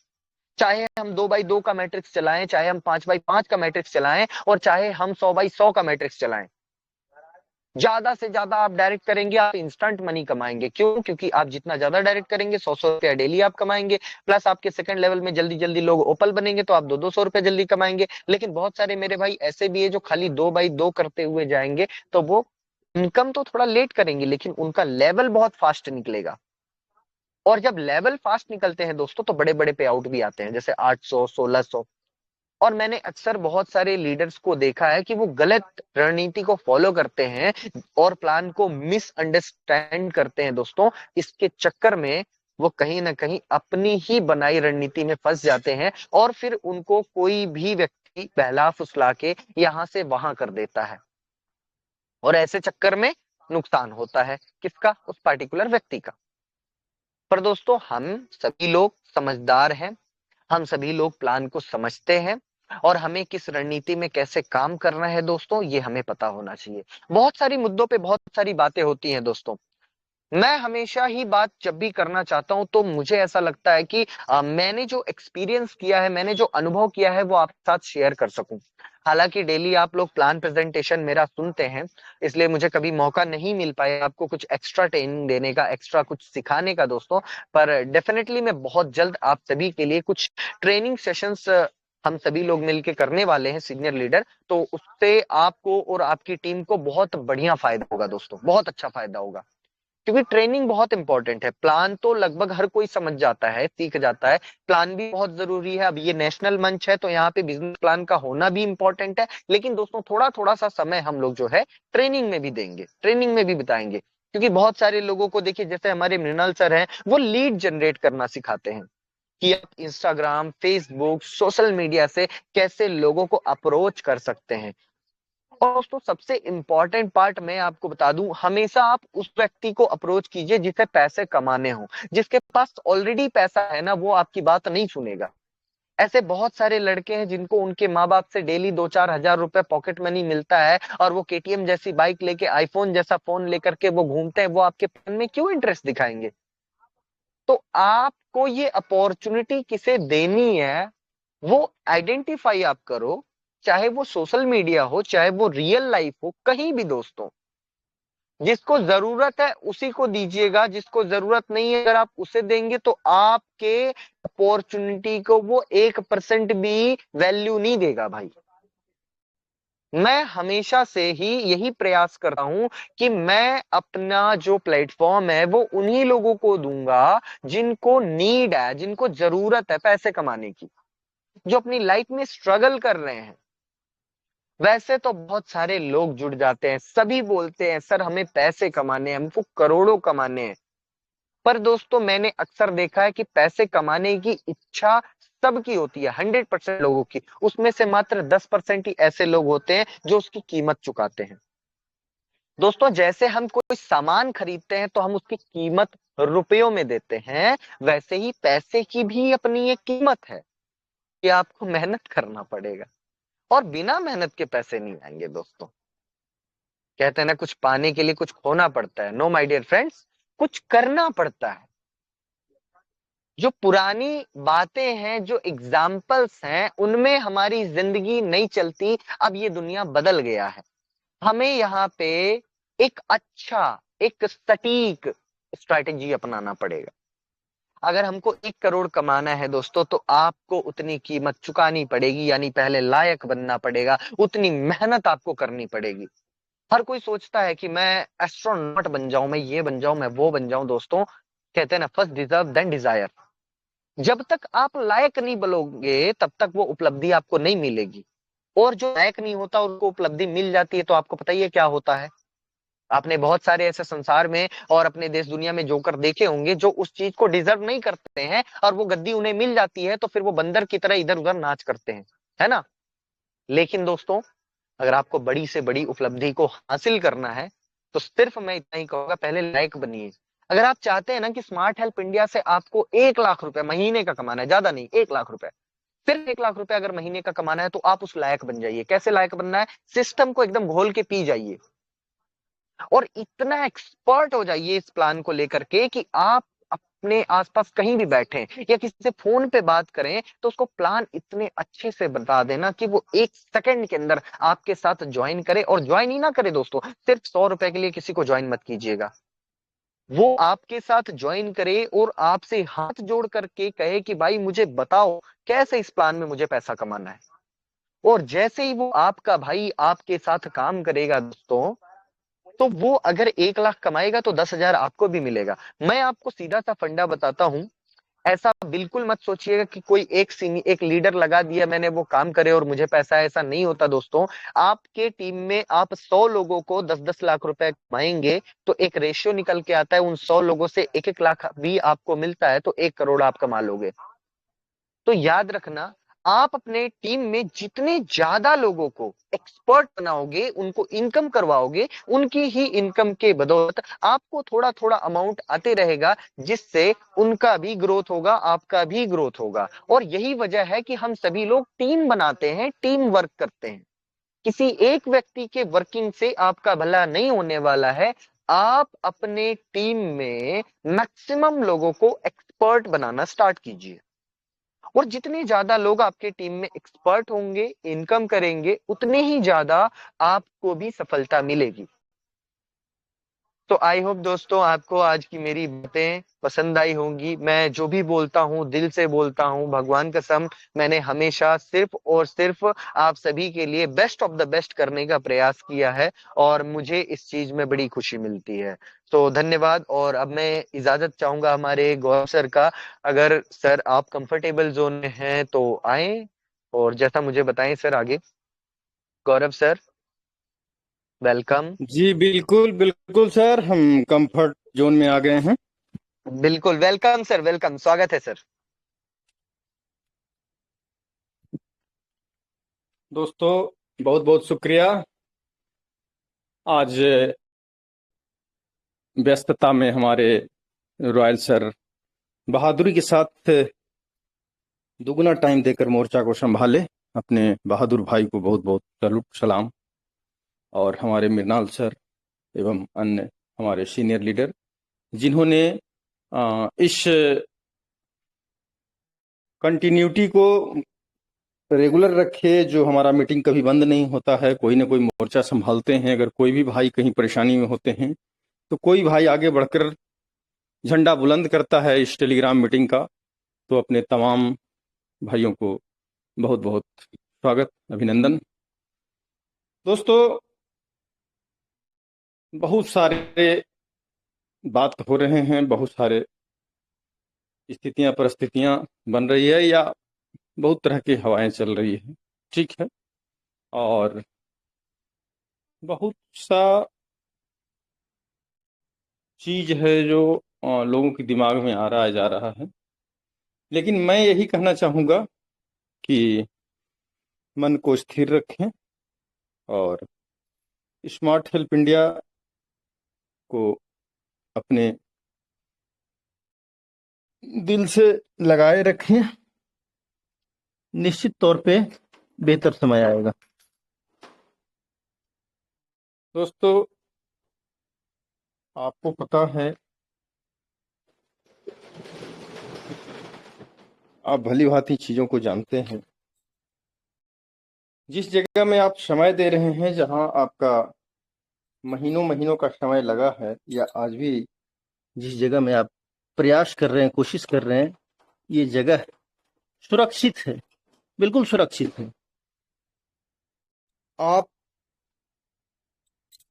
चाहे हम 2x2 का मैट्रिक्स चलाएं, चाहे हम 5x5 का मैट्रिक्स चलाएं, और चाहे हम 100x100 का मैट्रिक्स चलाएं। ज्यादा से ज्यादा आप डायरेक्ट करेंगे, आप इंस्टेंट मनी कमाएंगे। क्यों? क्योंकि आप जितना ज्यादा डायरेक्ट करेंगे, 100-100 रुपया डेली आप कमाएंगे। प्लस आपके सेकंड लेवल में जल्दी जल्दी लोग ओपल बनेंगे, तो आप 200-200 रुपए जल्दी कमाएंगे। लेकिन बहुत सारे मेरे भाई ऐसे भी है जो खाली 2x2 करते हुए जाएंगे, तो वो इनकम तो थोड़ा लेट करेंगे, लेकिन उनका लेवल बहुत फास्ट निकलेगा। और जब लेवल फास्ट निकलते हैं दोस्तों, तो बड़े बड़े पे आउट भी आते हैं, जैसे 800, 1600। और मैंने अक्सर बहुत सारे लीडर्स को देखा है कि वो गलत रणनीति को फॉलो करते हैं और प्लान को मिसअंडरस्टैंड करते हैं दोस्तों। इसके चक्कर में वो कहीं ना कहीं अपनी ही बनाई रणनीति में फंस जाते हैं, और फिर उनको कोई भी व्यक्ति बहला फुसला के यहां से वहां कर देता है, और ऐसे चक्कर में नुकसान होता है किसका? उस पार्टिकुलर व्यक्ति का। पर दोस्तों, हम सभी लोग समझदार हैं, हम सभी लोग प्लान को समझते हैं, और हमें किस रणनीति में कैसे काम करना है दोस्तों, ये हमें पता होना चाहिए। बहुत सारी मुद्दों पे बहुत सारी बातें होती हैं दोस्तों। मैं हमेशा ही बात जब भी करना चाहता हूं तो मुझे ऐसा लगता है कि मैंने जो एक्सपीरियंस किया है, मैंने जो अनुभव किया है वो आपके साथ शेयर कर सकूं। हालांकि डेली आप लोग प्लान प्रेजेंटेशन मेरा सुनते हैं, इसलिए मुझे कभी मौका नहीं मिल पाया आपको कुछ एक्स्ट्रा ट्रेनिंग देने का, एक्स्ट्रा कुछ सिखाने का दोस्तों। पर डेफिनेटली मैं बहुत जल्द आप सभी के लिए कुछ ट्रेनिंग सेशंस हम सभी लोग मिलकर करने वाले हैं सीनियर लीडर। तो उससे आपको और आपकी टीम को बहुत बढ़िया फायदा होगा दोस्तों, बहुत अच्छा फायदा होगा। क्योंकि ट्रेनिंग बहुत इंपॉर्टेंट है। प्लान तो लगभग हर कोई समझ जाता है, सीख जाता है। प्लान भी बहुत जरूरी है। अब ये नेशनल मंच है तो यहाँ पे बिजनेस प्लान का होना भी इंपॉर्टेंट है, लेकिन दोस्तों थोड़ा थोड़ा सा समय हम लोग जो है ट्रेनिंग में भी देंगे, ट्रेनिंग में भी बिताएंगे। क्योंकि बहुत सारे लोगों को देखिए, जैसे हमारे मृणाल सर हैं, वो लीड जनरेट करना सिखाते हैं कि आप इंस्टाग्राम, फेसबुक, सोशल मीडिया से कैसे लोगों को अप्रोच कर सकते हैं। और दोस्तों सबसे इंपॉर्टेंट पार्ट मैं आपको बता दूं, हमेशा आप उस व्यक्ति को अप्रोच कीजिए जिसे पैसे कमाने हो। जिसके पास ऑलरेडी पैसा है ना, वो आपकी बात नहीं सुनेगा। ऐसे बहुत सारे लड़के हैं जिनको उनके माँ बाप से डेली 2-4 हजार रुपए पॉकेट मनी मिलता है और वो केटीएम जैसी बाइक लेके, आईफोन जैसा फोन लेकर के वो घूमते हैं। वो आपके प्लान में क्यों इंटरेस्ट दिखाएंगे? तो आपको ये अपॉर्चुनिटी किसे देनी है वो आइडेंटिफाई आप करो। चाहे वो सोशल मीडिया हो, चाहे वो रियल लाइफ हो, कहीं भी दोस्तों। जिसको जरूरत है उसी को दीजिएगा, जिसको जरूरत नहीं है अगर आप उसे देंगे तो आपके अपॉर्चुनिटी को वो 1% भी वैल्यू नहीं देगा भाई। मैं हमेशा से ही यही प्रयास करता हूं कि मैं अपना जो प्लेटफॉर्म है वो उन्हीं लोगों को दूंगा जिनको नीड है, जिनको जरूरत है पैसे कमाने की, जो अपनी लाइफ में स्ट्रगल कर रहे हैं। वैसे तो बहुत सारे लोग जुड़ जाते हैं, सभी बोलते हैं सर हमें पैसे कमाने हैं, हमको करोड़ों कमाने हैं। पर दोस्तों मैंने अक्सर देखा है कि पैसे कमाने की इच्छा सबकी होती है, 100% लोगों की। उसमें से मात्र 10% ही ऐसे लोग होते हैं जो उसकी कीमत चुकाते हैं। दोस्तों जैसे हम कोई सामान खरीदते हैं तो हम उसकी कीमत रुपयों में देते हैं, वैसे ही पैसे की भी अपनी एक कीमत है कि आपको मेहनत करना पड़ेगा। और बिना मेहनत के पैसे नहीं आएंगे दोस्तों। कहते हैं ना, कुछ पाने के लिए कुछ खोना पड़ता है। नो माय डियर फ्रेंड्स, कुछ करना पड़ता है। जो पुरानी बातें हैं, जो एग्जाम्पल्स हैं, उनमें हमारी जिंदगी नहीं चलती। अब ये दुनिया बदल गया है। हमें यहाँ पे एक अच्छा, एक सटीक स्ट्रैटेजी अपनाना पड़ेगा। अगर हमको 1 करोड़ कमाना है दोस्तों तो आपको उतनी कीमत चुकानी पड़ेगी, यानी पहले लायक बनना पड़ेगा, उतनी मेहनत आपको करनी पड़ेगी। हर कोई सोचता है कि मैं एस्ट्रोनॉट बन जाऊं, मैं ये बन जाऊं, मैं वो बन जाऊं। दोस्तों कहते हैं ना, फर्स्ट डिजर्व देन डिजायर। जब तक आप लायक नहीं बनोगे तब तक वो उपलब्धि आपको नहीं मिलेगी। और जो लायक नहीं होता उनको उपलब्धि मिल जाती है तो आपको पता ही है क्या होता है। आपने बहुत सारे ऐसे संसार में और अपने देश दुनिया में जोकर देखे होंगे जो उस चीज को डिजर्व नहीं करते हैं और वो गद्दी उन्हें मिल जाती है तो फिर वो बंदर की तरह इधर उधर नाच करते हैं, है ना। लेकिन दोस्तों अगर आपको बड़ी से बड़ी उपलब्धि को हासिल करना है तो सिर्फ मैं इतना ही कहूंगा, पहले लायक बनिए। अगर आप चाहते हैं ना कि स्मार्ट हेल्प इंडिया से आपको 1 लाख रुपए महीने का कमाना है, ज्यादा नहीं, 1 लाख रुपए, सिर्फ 1 लाख रुपए अगर महीने का कमाना है तो आप उस लायक बन जाइए। कैसे लायक बनना है? सिस्टम को एकदम घोल के पी जाइए और इतना एक्सपर्ट हो जाइए इस प्लान को लेकर के कि आप अपने आसपास कहीं भी बैठे या किसी से फोन पे बात करें तो उसको प्लान इतने अच्छे से बता देना कि वो 1 सेकंड के अंदर आपके साथ ज्वाइन करे। और ज्वाइन ही ना करे दोस्तों, सिर्फ 100 रुपए के लिए किसी को ज्वाइन मत कीजिएगा। वो आपके साथ ज्वाइन करे और आपसे हाथ जोड़ करके कहे कि भाई मुझे बताओ कैसे इस प्लान में मुझे पैसा कमाना है। और जैसे ही वो आपका भाई आपके साथ काम करेगा दोस्तों, तो वो अगर 1 लाख कमाएगा तो 10 हजार आपको भी मिलेगा। मैं आपको सीधा सा फंडा बताता हूं, ऐसा बिल्कुल मत सोचिएगा कि कोई एक लीडर लगा दिया मैंने, वो काम करे और मुझे पैसा। ऐसा नहीं होता दोस्तों। आपके टीम में आप 100 लोगों को 10-10 लाख रुपए कमाएंगे तो एक रेशियो निकल के आता है, उन 100 लोगों से 1-1 लाख भी आपको मिलता है तो 1 करोड़ आप कमा लोगे। तो याद रखना, आप अपने टीम में जितने ज्यादा लोगों को एक्सपर्ट बनाओगे, उनको इनकम करवाओगे, उनकी ही इनकम के बदौलत आपको थोड़ा थोड़ा अमाउंट आते रहेगा, जिससे उनका भी ग्रोथ होगा, आपका भी ग्रोथ होगा। और यही वजह है कि हम सभी लोग टीम बनाते हैं, टीम वर्क करते हैं। किसी एक व्यक्ति के वर्किंग से आपका भला नहीं होने वाला है। आप अपने टीम में मैक्सिमम लोगों को एक्सपर्ट बनाना स्टार्ट कीजिए, और जितने ज्यादा लोग आपके टीम में एक्सपर्ट होंगे, इनकम करेंगे, उतने ही ज्यादा आपको भी सफलता मिलेगी। तो आई होप दोस्तों आपको आज की मेरी बातें पसंद आई होंगी। मैं जो भी बोलता हूँ दिल से बोलता हूँ, भगवान कसम मैंने हमेशा सिर्फ और सिर्फ आप सभी के लिए बेस्ट ऑफ द बेस्ट करने का प्रयास किया है, और मुझे इस चीज में बड़ी खुशी मिलती है। तो धन्यवाद। और अब मैं इजाजत चाहूंगा हमारे गौरव सर का। अगर सर आप कंफर्टेबल जोन में हैं तो आए और जैसा मुझे बताएं सर आगे। गौरव सर, वेलकम। जी बिल्कुल बिल्कुल सर, हम कंफर्ट जोन में आ गए हैं। बिल्कुल वेलकम सर, वेलकम, स्वागत है सर। दोस्तों बहुत बहुत शुक्रिया। आज व्यस्तता में हमारे रॉयल सर बहादुरी के साथ दुगना टाइम देकर मोर्चा को संभाले। अपने बहादुर भाई को बहुत बहुत सैल्यूट सलाम। और हमारे मृणाल सर एवं अन्य हमारे सीनियर लीडर जिन्होंने इस कंटिन्यूटी को रेगुलर रखे, जो हमारा मीटिंग कभी बंद नहीं होता है, कोई ना कोई मोर्चा संभालते हैं। अगर कोई भी भाई कहीं परेशानी में होते हैं तो कोई भाई आगे बढ़कर झंडा बुलंद करता है इस टेलीग्राम मीटिंग का। तो अपने तमाम भाइयों को बहुत बहुत स्वागत, अभिनंदन। दोस्तों बहुत सारे बात हो रहे हैं, बहुत सारे स्थितियां परिस्थितियां बन रही है, या बहुत तरह की हवाएं चल रही है, ठीक है। और बहुत सा चीज है जो लोगों के दिमाग में आ रहा है जा रहा है। लेकिन मैं यही कहना चाहूंगा कि मन को स्थिर रखें और स्मार्ट हेल्प इंडिया को अपने दिल से लगाए रखें। निश्चित तौर पे बेहतर समय आएगा। दोस्तों आपको पता है, आप भली भांति चीजों को जानते हैं। जिस जगह में आप समय दे रहे हैं, जहां आपका महीनों महीनों का समय लगा है, या आज भी जिस जगह में आप प्रयास कर रहे हैं, कोशिश कर रहे हैं, ये जगह सुरक्षित है, बिल्कुल सुरक्षित है। आप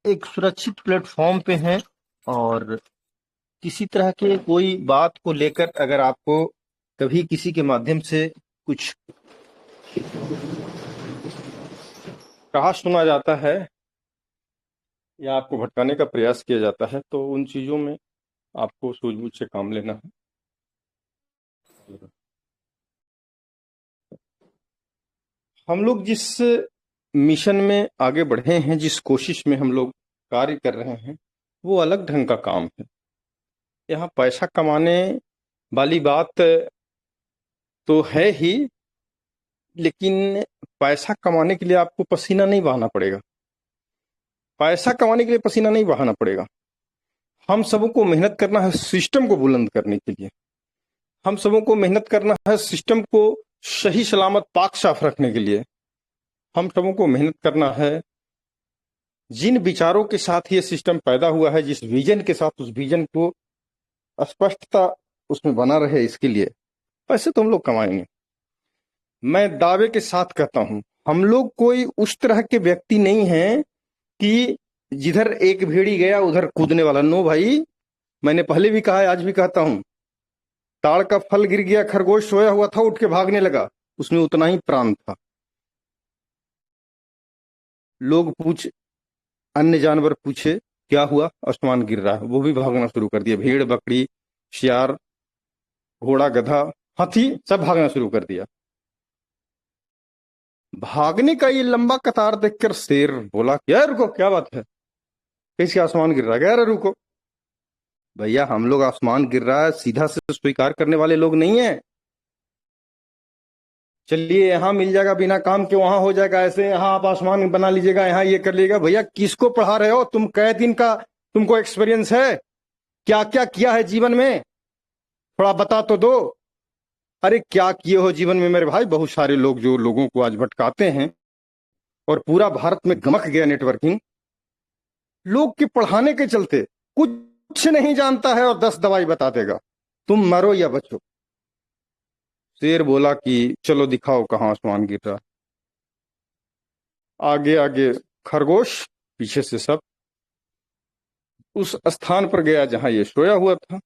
एक सुरक्षित प्लेटफॉर्म पे हैं, और किसी तरह के कोई बात को लेकर अगर आपको कभी किसी के माध्यम से कुछ कहा सुना जाता है या आपको भटकाने का प्रयास किया जाता है, तो उन चीजों में आपको सूझबूझ से काम लेना है। हम लोग जिस मिशन में आगे बढ़े हैं, जिस कोशिश में हम लोग कार्य कर रहे हैं, वो अलग ढंग का काम है। यहाँ पैसा कमाने वाली बात तो है ही, लेकिन पैसा कमाने के लिए आपको पसीना नहीं बहाना पड़ेगा। पैसा कमाने के लिए पसीना नहीं बहाना पड़ेगा। हम सबों को मेहनत करना है सिस्टम को बुलंद करने के लिए। हम सबों को मेहनत करना है सिस्टम को सही सलामत पाक साफ रखने के लिए। हम सबों को मेहनत करना है जिन विचारों के साथ ये सिस्टम पैदा हुआ है, जिस विजन के साथ, उस विजन को स्पष्टता उसमें बना रहे, इसके लिए पैसे तो हम लोग कमाएंगे। मैं दावे के साथ कहता हूं, हम लोग कोई उस तरह के व्यक्ति नहीं हैं कि जिधर एक भेड़ी गया उधर कूदने वाला। नो भाई, मैंने पहले भी कहा है, आज भी कहता हूं, ताड़ का फल गिर गया, खरगोश सोया हुआ था, उठ के भागने लगा, उसमें उतना ही प्राण था। लोग पूछ अन्य जानवर पूछे क्या हुआ, आसमान गिर रहा है, वो भी भागना शुरू कर दिया। भेड़, बकरी, शियार, घोड़ा, गधा, हाथी, सब भागना शुरू कर दिया। भागने का ये लंबा कतार देखकर शेर बोला, क्या रुको, क्या बात है, कैसे आसमान गिर रहा है? क्या रे रुको भैया, हम लोग आसमान गिर रहा है सीधा से स्वीकार करने वाले लोग नहीं है। चलिए यहाँ मिल जाएगा बिना काम के, वहां हो जाएगा ऐसे, यहाँ आप आसमान बना लीजिएगा, यहाँ ये कर लीजिएगा। भैया किसको पढ़ा रहे हो तुम? कै दिन का तुमको एक्सपीरियंस है? क्या क्या किया है जीवन में, थोड़ा बता तो दो। अरे क्या किए हो जीवन में मेरे भाई? बहुत सारे लोग जो लोगों को आज भटकाते हैं और पूरा भारत में गमक गया नेटवर्किंग, लोग के पढ़ाने के चलते कुछ नहीं जानता है और 10 दवाई बता देगा, तुम मरो या बचो। शेर बोला कि चलो दिखाओ कहाँ आसमान गिर रहा। आगे आगे खरगोश, पीछे से सब। उस स्थान पर गया जहां ये सोया हुआ था,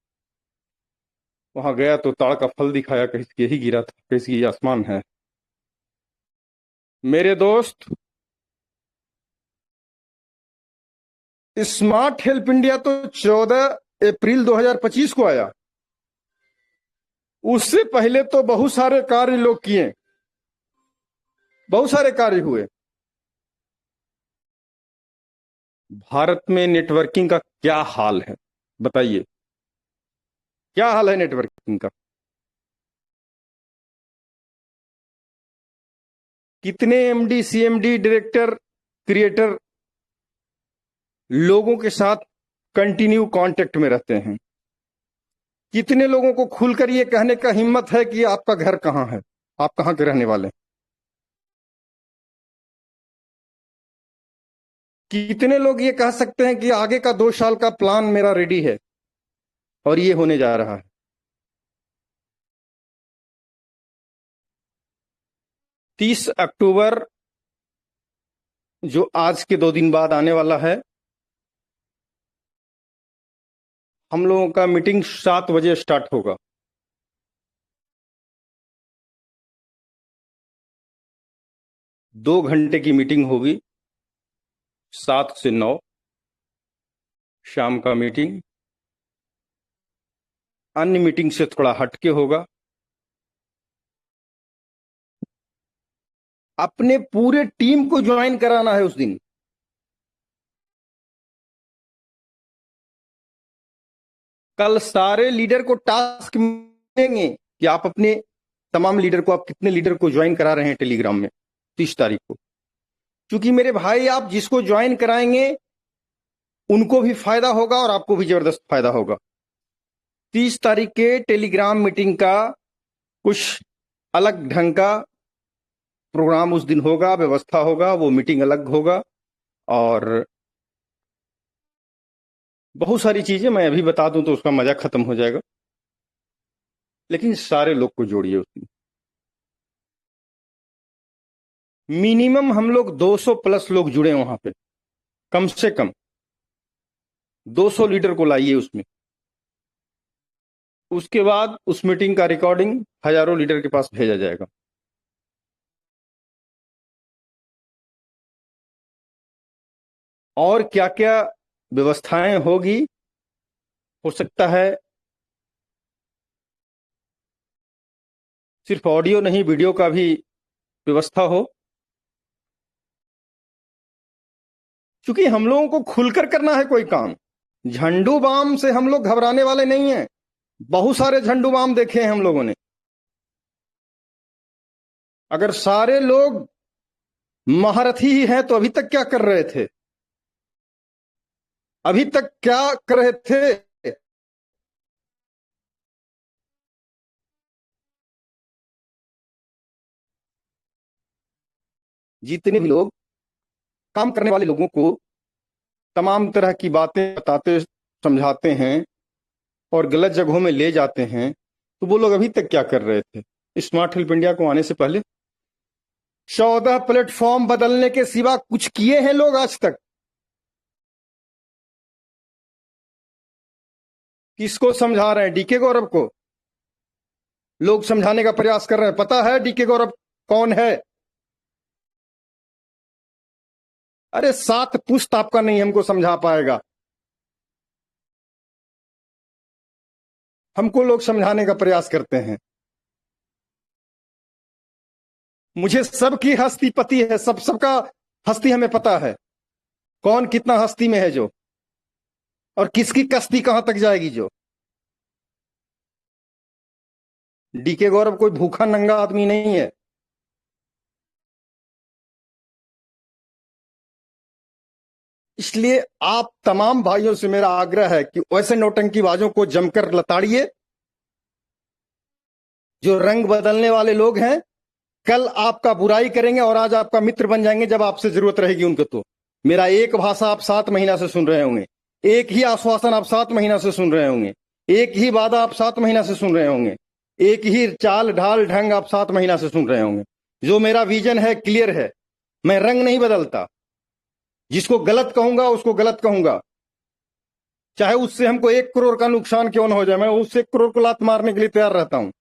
वहां गया तो ताड़ का फल दिखाया, कहीं यही गिरा था, कहीं आसमान है। मेरे दोस्त, स्मार्ट हेल्प इंडिया तो 14 अप्रैल 2025 को आया। उससे पहले तो बहुत सारे कार्य लोग किए, बहुत सारे कार्य हुए। भारत में नेटवर्किंग का क्या हाल है बताइए, क्या हाल है नेटवर्किंग का? कितने एमडी, सीएमडी, डायरेक्टर, क्रिएटर लोगों के साथ कंटिन्यू कांटेक्ट में रहते हैं? कितने लोगों को खुलकर ये कहने का हिम्मत है कि आपका घर कहां है, आप कहां के रहने वाले हैं? कितने लोग ये कह सकते हैं कि आगे का 2 साल का प्लान मेरा रेडी है और ये होने जा रहा है? 30 अक्टूबर जो आज के 2 दिन बाद आने वाला है, हम लोगों का मीटिंग 7 बजे स्टार्ट होगा। 2 घंटे की मीटिंग होगी, 7 से 9 शाम का मीटिंग। अन्य मीटिंग से थोड़ा हटके होगा। अपने पूरे टीम को ज्वाइन कराना है उस दिन। कल सारे लीडर को टास्क मिलेंगे कि आप अपने तमाम लीडर को, आप कितने लीडर को ज्वाइन करा रहे हैं टेलीग्राम में 30 तारीख को। क्योंकि मेरे भाई, आप जिसको ज्वाइन कराएंगे उनको भी फायदा होगा और आपको भी जबरदस्त फायदा होगा। 30 तारीख के टेलीग्राम मीटिंग का कुछ अलग ढंग का प्रोग्राम उस दिन होगा, व्यवस्था होगा, वो मीटिंग अलग होगा। और बहुत सारी चीजें मैं अभी बता दूं तो उसका मजा खत्म हो जाएगा, लेकिन सारे लोग को जोड़िए उसमें। मिनिमम हम लोग 200 प्लस लोग जुड़े वहां पे, कम से कम 200 लीडर को लाइए उसमें। उसके बाद उस मीटिंग का रिकॉर्डिंग हजारों लीडर के पास भेजा जाएगा। और क्या क्या व्यवस्थाएं होगी, हो सकता है सिर्फ ऑडियो नहीं, वीडियो का भी व्यवस्था हो। क्योंकि हम लोगों को खुलकर करना है कोई काम। झंडू बाम से हम लोग घबराने वाले नहीं हैं। बहुत सारे झंडू बाम देखे हैं हम लोगों ने। अगर सारे लोग महारथी ही हैं तो अभी तक क्या कर रहे थे? अभी तक क्या कर रहे थे? जितने भी लोग काम करने वाले लोगों को तमाम तरह की बातें बताते, समझाते हैं और गलत जगहों में ले जाते हैं, तो वो लोग अभी तक क्या कर रहे थे? स्मार्ट हेल्प इंडिया को आने से पहले 14 प्लेटफॉर्म बदलने के सिवा कुछ किए हैं लोग आज तक? किसको समझा रहे हैं? डीके गौरव को लोग समझाने का प्रयास कर रहे हैं। पता है डीके गौरव कौन है? अरे 7 पुश्त आपका नहीं हमको समझा पाएगा। हमको लोग समझाने का प्रयास करते हैं। मुझे सबकी हस्ती पति है, सबका हस्ती हमें पता है, कौन कितना हस्ती में है जो, और किसकी कस्ती कहां तक जाएगी जो। डीके गौरव कोई भूखा नंगा आदमी नहीं है। इसलिए आप तमाम भाइयों से मेरा आग्रह है कि ऐसे नौटंकीबाजों को जमकर लताड़िए। जो रंग बदलने वाले लोग हैं, कल आपका बुराई करेंगे और आज आपका मित्र बन जाएंगे जब आपसे जरूरत रहेगी उनको। तो मेरा एक भाषा आप 7 महीना से सुन रहे होंगे, एक ही आश्वासन आप 7 महीना से सुन रहे होंगे, एक ही वादा आप 7 महीना से सुन रहे होंगे, एक ही चाल ढाल ढंग आप 7 महीना से सुन रहे होंगे। जो मेरा विजन है क्लियर है, मैं रंग नहीं बदलता। जिसको गलत कहूंगा उसको गलत कहूंगा, चाहे उससे हमको 1 करोड़ का नुकसान क्यों ना हो जाए, मैं उससे 1 करोड़ को लात मारने के लिए तैयार रहता हूं।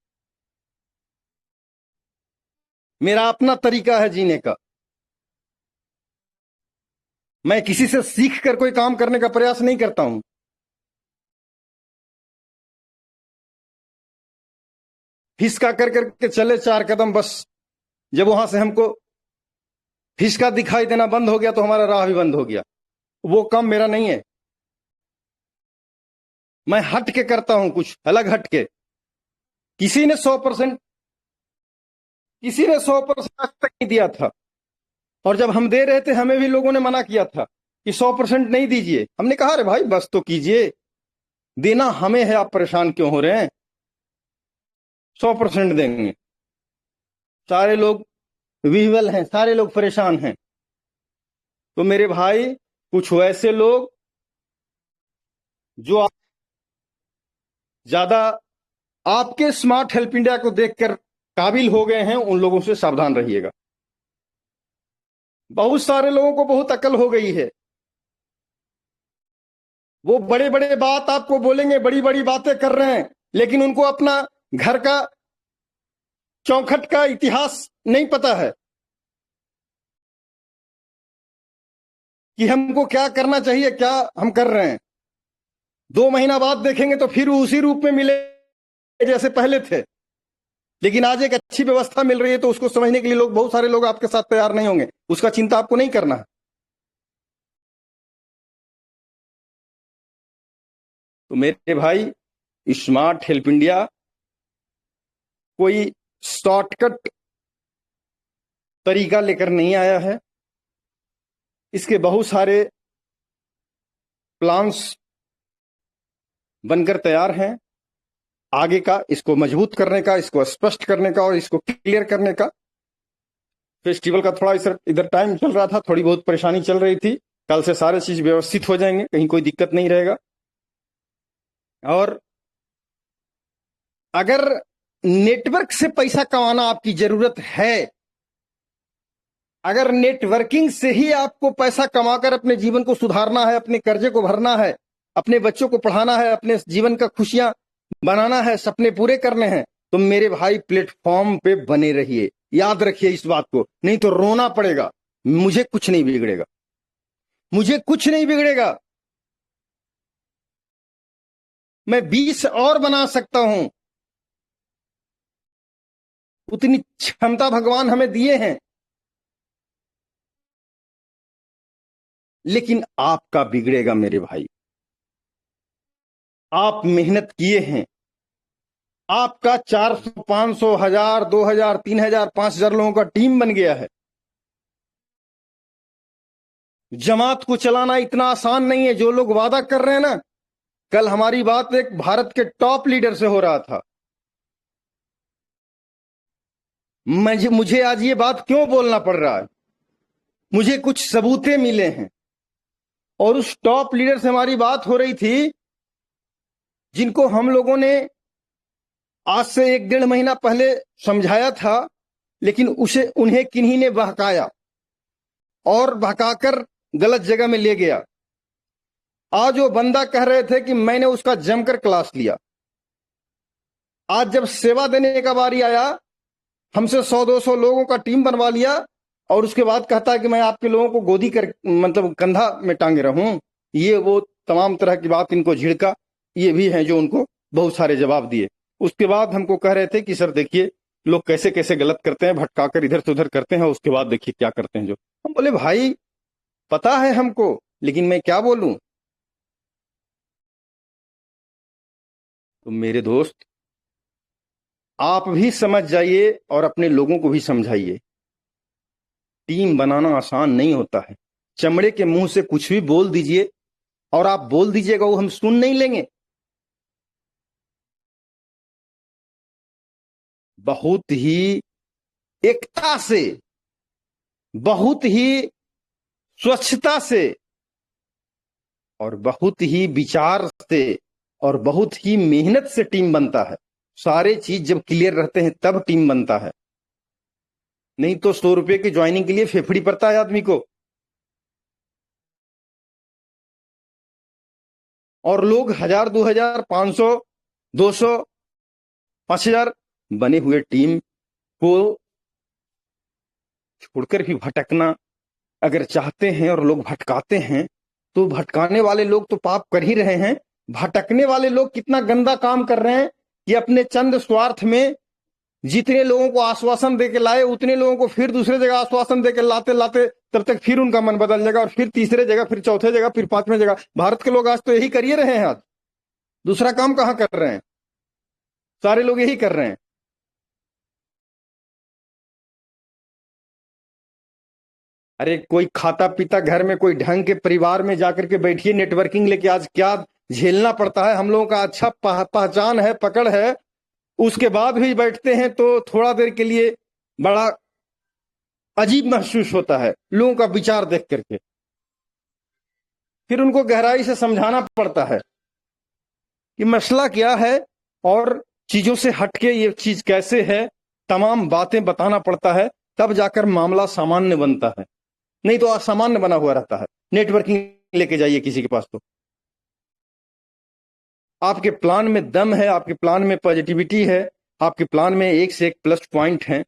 मेरा अपना तरीका है जीने का। मैं किसी से सीख कर कोई काम करने का प्रयास नहीं करता हूं। फिसका कर करके चले 4 कदम, बस जब वहां से हमको फिसका दिखाई देना बंद हो गया तो हमारा राह भी बंद हो गया। वो काम मेरा नहीं है। मैं हट के करता हूं, कुछ अलग हट के। किसी ने 100% आज तक नहीं दिया था, और जब हम दे रहे थे हमें भी लोगों ने मना किया था कि 100% नहीं दीजिए। हमने कहा अरे भाई बस तो कीजिए, देना हमें है, आप परेशान क्यों हो रहे हैं। 100% देंगे। सारे लोग विह्वल हैं, सारे लोग परेशान हैं। तो मेरे भाई, कुछ वैसे लोग जो ज्यादा आपके स्मार्ट हेल्प इंडिया को देखकर काबिल हो गए हैं, उन लोगों से सावधान रहिएगा। बहुत सारे लोगों को बहुत अकल हो गई है। वो बड़े बड़े बात आपको बोलेंगे, बड़ी बड़ी बातें कर रहे हैं, लेकिन उनको अपना घर का चौखट का इतिहास नहीं पता है कि हमको क्या करना चाहिए, क्या हम कर रहे हैं। 2 महीना बाद देखेंगे तो फिर उसी रूप में मिले जैसे पहले थे। लेकिन आज एक अच्छी व्यवस्था मिल रही है तो उसको समझने के लिए लोग, बहुत सारे लोग आपके साथ तैयार नहीं होंगे। उसका चिंता आपको नहीं करना है। तो मेरे भाई, स्मार्ट हेल्प इंडिया कोई शॉर्टकट तरीका लेकर नहीं आया है। इसके बहुत सारे प्लान्स बनकर तैयार हैं आगे का, इसको मजबूत करने का, इसको स्पष्ट करने का और इसको क्लियर करने का। फेस्टिवल का थोड़ा इधर टाइम चल रहा था, थोड़ी बहुत परेशानी चल रही थी। कल से सारे चीज व्यवस्थित हो जाएंगे, कहीं कोई दिक्कत नहीं रहेगा। और अगर नेटवर्क से पैसा कमाना आपकी जरूरत है, अगर नेटवर्किंग से ही आपको पैसा कमाकर अपने जीवन को सुधारना है, अपने कर्जे को भरना है, अपने बच्चों को पढ़ाना है, अपने जीवन का खुशियां बनाना है, सपने पूरे करने हैं, तो मेरे भाई प्लेटफॉर्म पे बने रहिए। याद रखिए इस बात को, नहीं तो रोना पड़ेगा। मुझे कुछ नहीं बिगड़ेगा, मुझे कुछ नहीं बिगड़ेगा। मैं 20 और बना सकता हूं, उतनी क्षमता भगवान हमें दिए हैं। लेकिन आपका बिगड़ेगा मेरे भाई। आप मेहनत किए हैं, आपका 400, 500, 1000, 2000, 3000, 5000 लोगों का टीम बन गया है। जमात को चलाना इतना आसान नहीं है। जो लोग वादा कर रहे हैं ना, कल हमारी बात एक भारत के टॉप लीडर से हो रहा था। मुझे आज ये बात क्यों बोलना पड़ रहा है, मुझे कुछ सबूतें मिले हैं। और उस टॉप लीडर से हमारी बात हो रही थी, जिनको हम लोगों ने आज से 1-1.5 महीना पहले समझाया था, लेकिन उन्हें किन्हीं ने बहकाया और बहकाकर गलत जगह में ले गया। आज वो बंदा कह रहे थे कि मैंने उसका जमकर क्लास लिया। आज जब सेवा देने का बारी आया, हमसे 100-200 लोगों का टीम बनवा लिया, और उसके बाद कहता है कि मैं आपके लोगों को गोदी कर, मतलब कंधा में टांगे रहूं। ये वो तमाम तरह की बात इनको झिड़का। ये भी हैं जो उनको बहुत सारे जवाब दिए। उसके बाद हमको कह रहे थे कि सर देखिए लोग कैसे कैसे गलत करते हैं, भटकाकर इधर से उधर करते हैं, उसके बाद देखिए क्या करते हैं। जो हम बोले भाई पता है हमको, लेकिन मैं क्या बोलूं। तो मेरे दोस्त, आप भी समझ जाइए और अपने लोगों को भी समझाइए। टीम बनाना आसान नहीं होता है। चमड़े के मुंह से कुछ भी बोल दीजिए और आप बोल दीजिएगा, वो हम सुन नहीं लेंगे। बहुत ही एकता से, बहुत ही स्वच्छता से और बहुत ही विचार से और बहुत ही मेहनत से टीम बनता है। सारे चीज जब क्लियर रहते हैं तब टीम बनता है, नहीं तो 100 रुपए की ज्वाइनिंग के लिए फेफड़ी पड़ता है आदमी को। और लोग 1000, 2000, 500, 200, 5000 बने हुए टीम को छोड़कर भी भटकना अगर चाहते हैं और लोग भटकाते हैं, तो भटकाने वाले लोग तो पाप कर ही रहे हैं, भटकने वाले लोग कितना गंदा काम कर रहे हैं कि अपने चंद स्वार्थ में जितने लोगों को आश्वासन देके लाए उतने लोगों को फिर दूसरे जगह आश्वासन देके लाते लाते तब तक फिर उनका मन बदल जाएगा और फिर तीसरे जगह, फिर चौथे जगह, फिर पांचवें जगह। भारत के लोग आज तो यही कर ही रहे हैं। आज दूसरा काम कहां कर रहे हैं? सारे लोग यही कर रहे हैं। अरे कोई खाता पीता घर में, कोई ढंग के परिवार में जाकर के बैठिए, नेटवर्किंग लेके आज क्या झेलना पड़ता है। हम लोगों का अच्छा पहचान है, पकड़ है, उसके बाद भी बैठते हैं तो थोड़ा देर के लिए बड़ा अजीब महसूस होता है लोगों का विचार देख करके। फिर उनको गहराई से समझाना पड़ता है कि मसला क्या है और चीजों से हटके ये चीज कैसे है, तमाम बातें बताना पड़ता है, तब जाकर मामला सामान्य बनता है, नहीं तो असामान्य बना हुआ रहता है। नेटवर्किंग लेके जाइए किसी के पास, तो आपके प्लान में दम है, आपके प्लान में पॉजिटिविटी है, आपके प्लान में एक से एक प्लस पॉइंट है,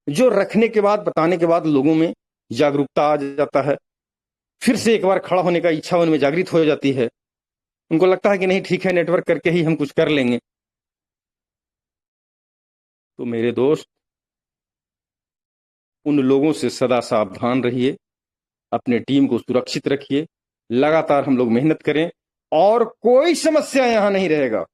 जो रखने के बाद, बताने के बाद लोगों में जागरूकता आ जाता है। फिर से एक बार खड़ा होने का इच्छा उनमें जागृत हो जाती है। उनको लगता है कि नहीं ठीक है, नेटवर्क करके ही हम कुछ कर लेंगे। तो मेरे दोस्त, उन लोगों से सदा सावधान रहिए, अपने टीम को सुरक्षित रखिए, लगातार हम लोग मेहनत करें और कोई समस्या यहां नहीं रहेगा।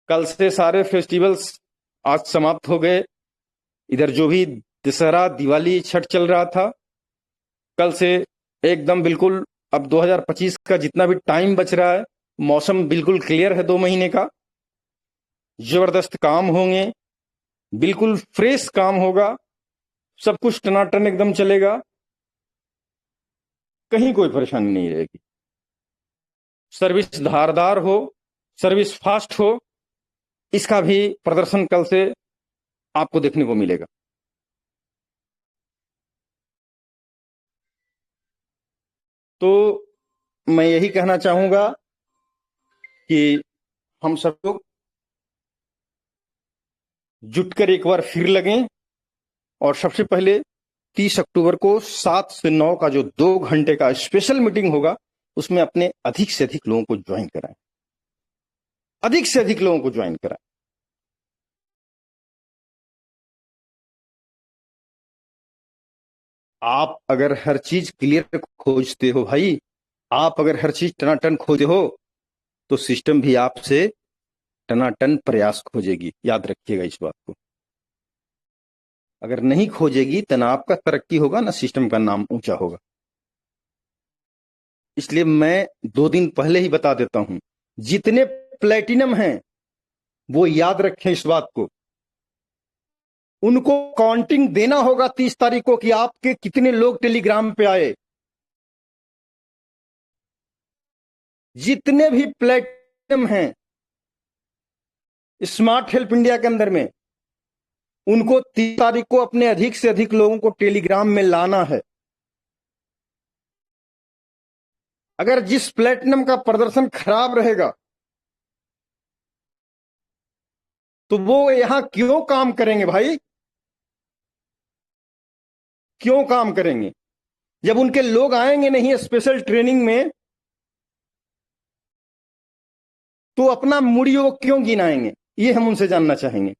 कल से सारे फेस्टिवल्स आज समाप्त हो गए। इधर जो भी दशहरा, दिवाली, छठ चल रहा था, कल से एकदम बिल्कुल अब 2025 का जितना भी टाइम बच रहा है, मौसम बिल्कुल क्लियर है 2 महीने का। जबरदस्त काम होंगे, बिल्कुल फ्रेश काम होगा, सब कुछ टनाटन एकदम चलेगा, कहीं कोई परेशानी नहीं रहेगी। सर्विस धारदार हो, सर्विस फास्ट हो, इसका भी प्रदर्शन कल से आपको देखने को मिलेगा। तो मैं यही कहना चाहूंगा कि हम सब लोग जुटकर एक बार फिर लगें और सबसे पहले 30 अक्टूबर को 7 से 9 का जो 2 घंटे का स्पेशल मीटिंग होगा, उसमें अपने अधिक से अधिक लोगों को ज्वाइन कराएं, अधिक से अधिक लोगों को ज्वाइन कराएं। आप अगर हर चीज क्लियर खोजते हो भाई, आप अगर हर चीज टनाटन खोजते हो, तो सिस्टम भी आपसे टनाटन प्रयास खोजेगी। याद रखिएगा इस बात को। अगर नहीं खोजेगी तो ना आपका तरक्की होगा, ना सिस्टम का नाम ऊंचा होगा। इसलिए मैं 2 दिन पहले ही बता देता हूं, जितने प्लेटिनम हैं वो याद रखें इस बात को। उनको काउंटिंग देना होगा 30 तारीख को कि आपके कितने लोग टेलीग्राम पे आए। जितने भी प्लेटिनम हैं स्मार्ट हेल्प इंडिया के अंदर में, उनको 30 तारीख को अपने अधिक से अधिक लोगों को टेलीग्राम में लाना है। अगर जिस प्लेटिनम का प्रदर्शन खराब रहेगा तो वो यहां क्यों काम करेंगे भाई? क्यों काम करेंगे? जब उनके लोग आएंगे नहीं स्पेशल ट्रेनिंग में, तो अपना मुड़ी वो क्यों गिनाएंगे? ये हम उनसे जानना चाहेंगे।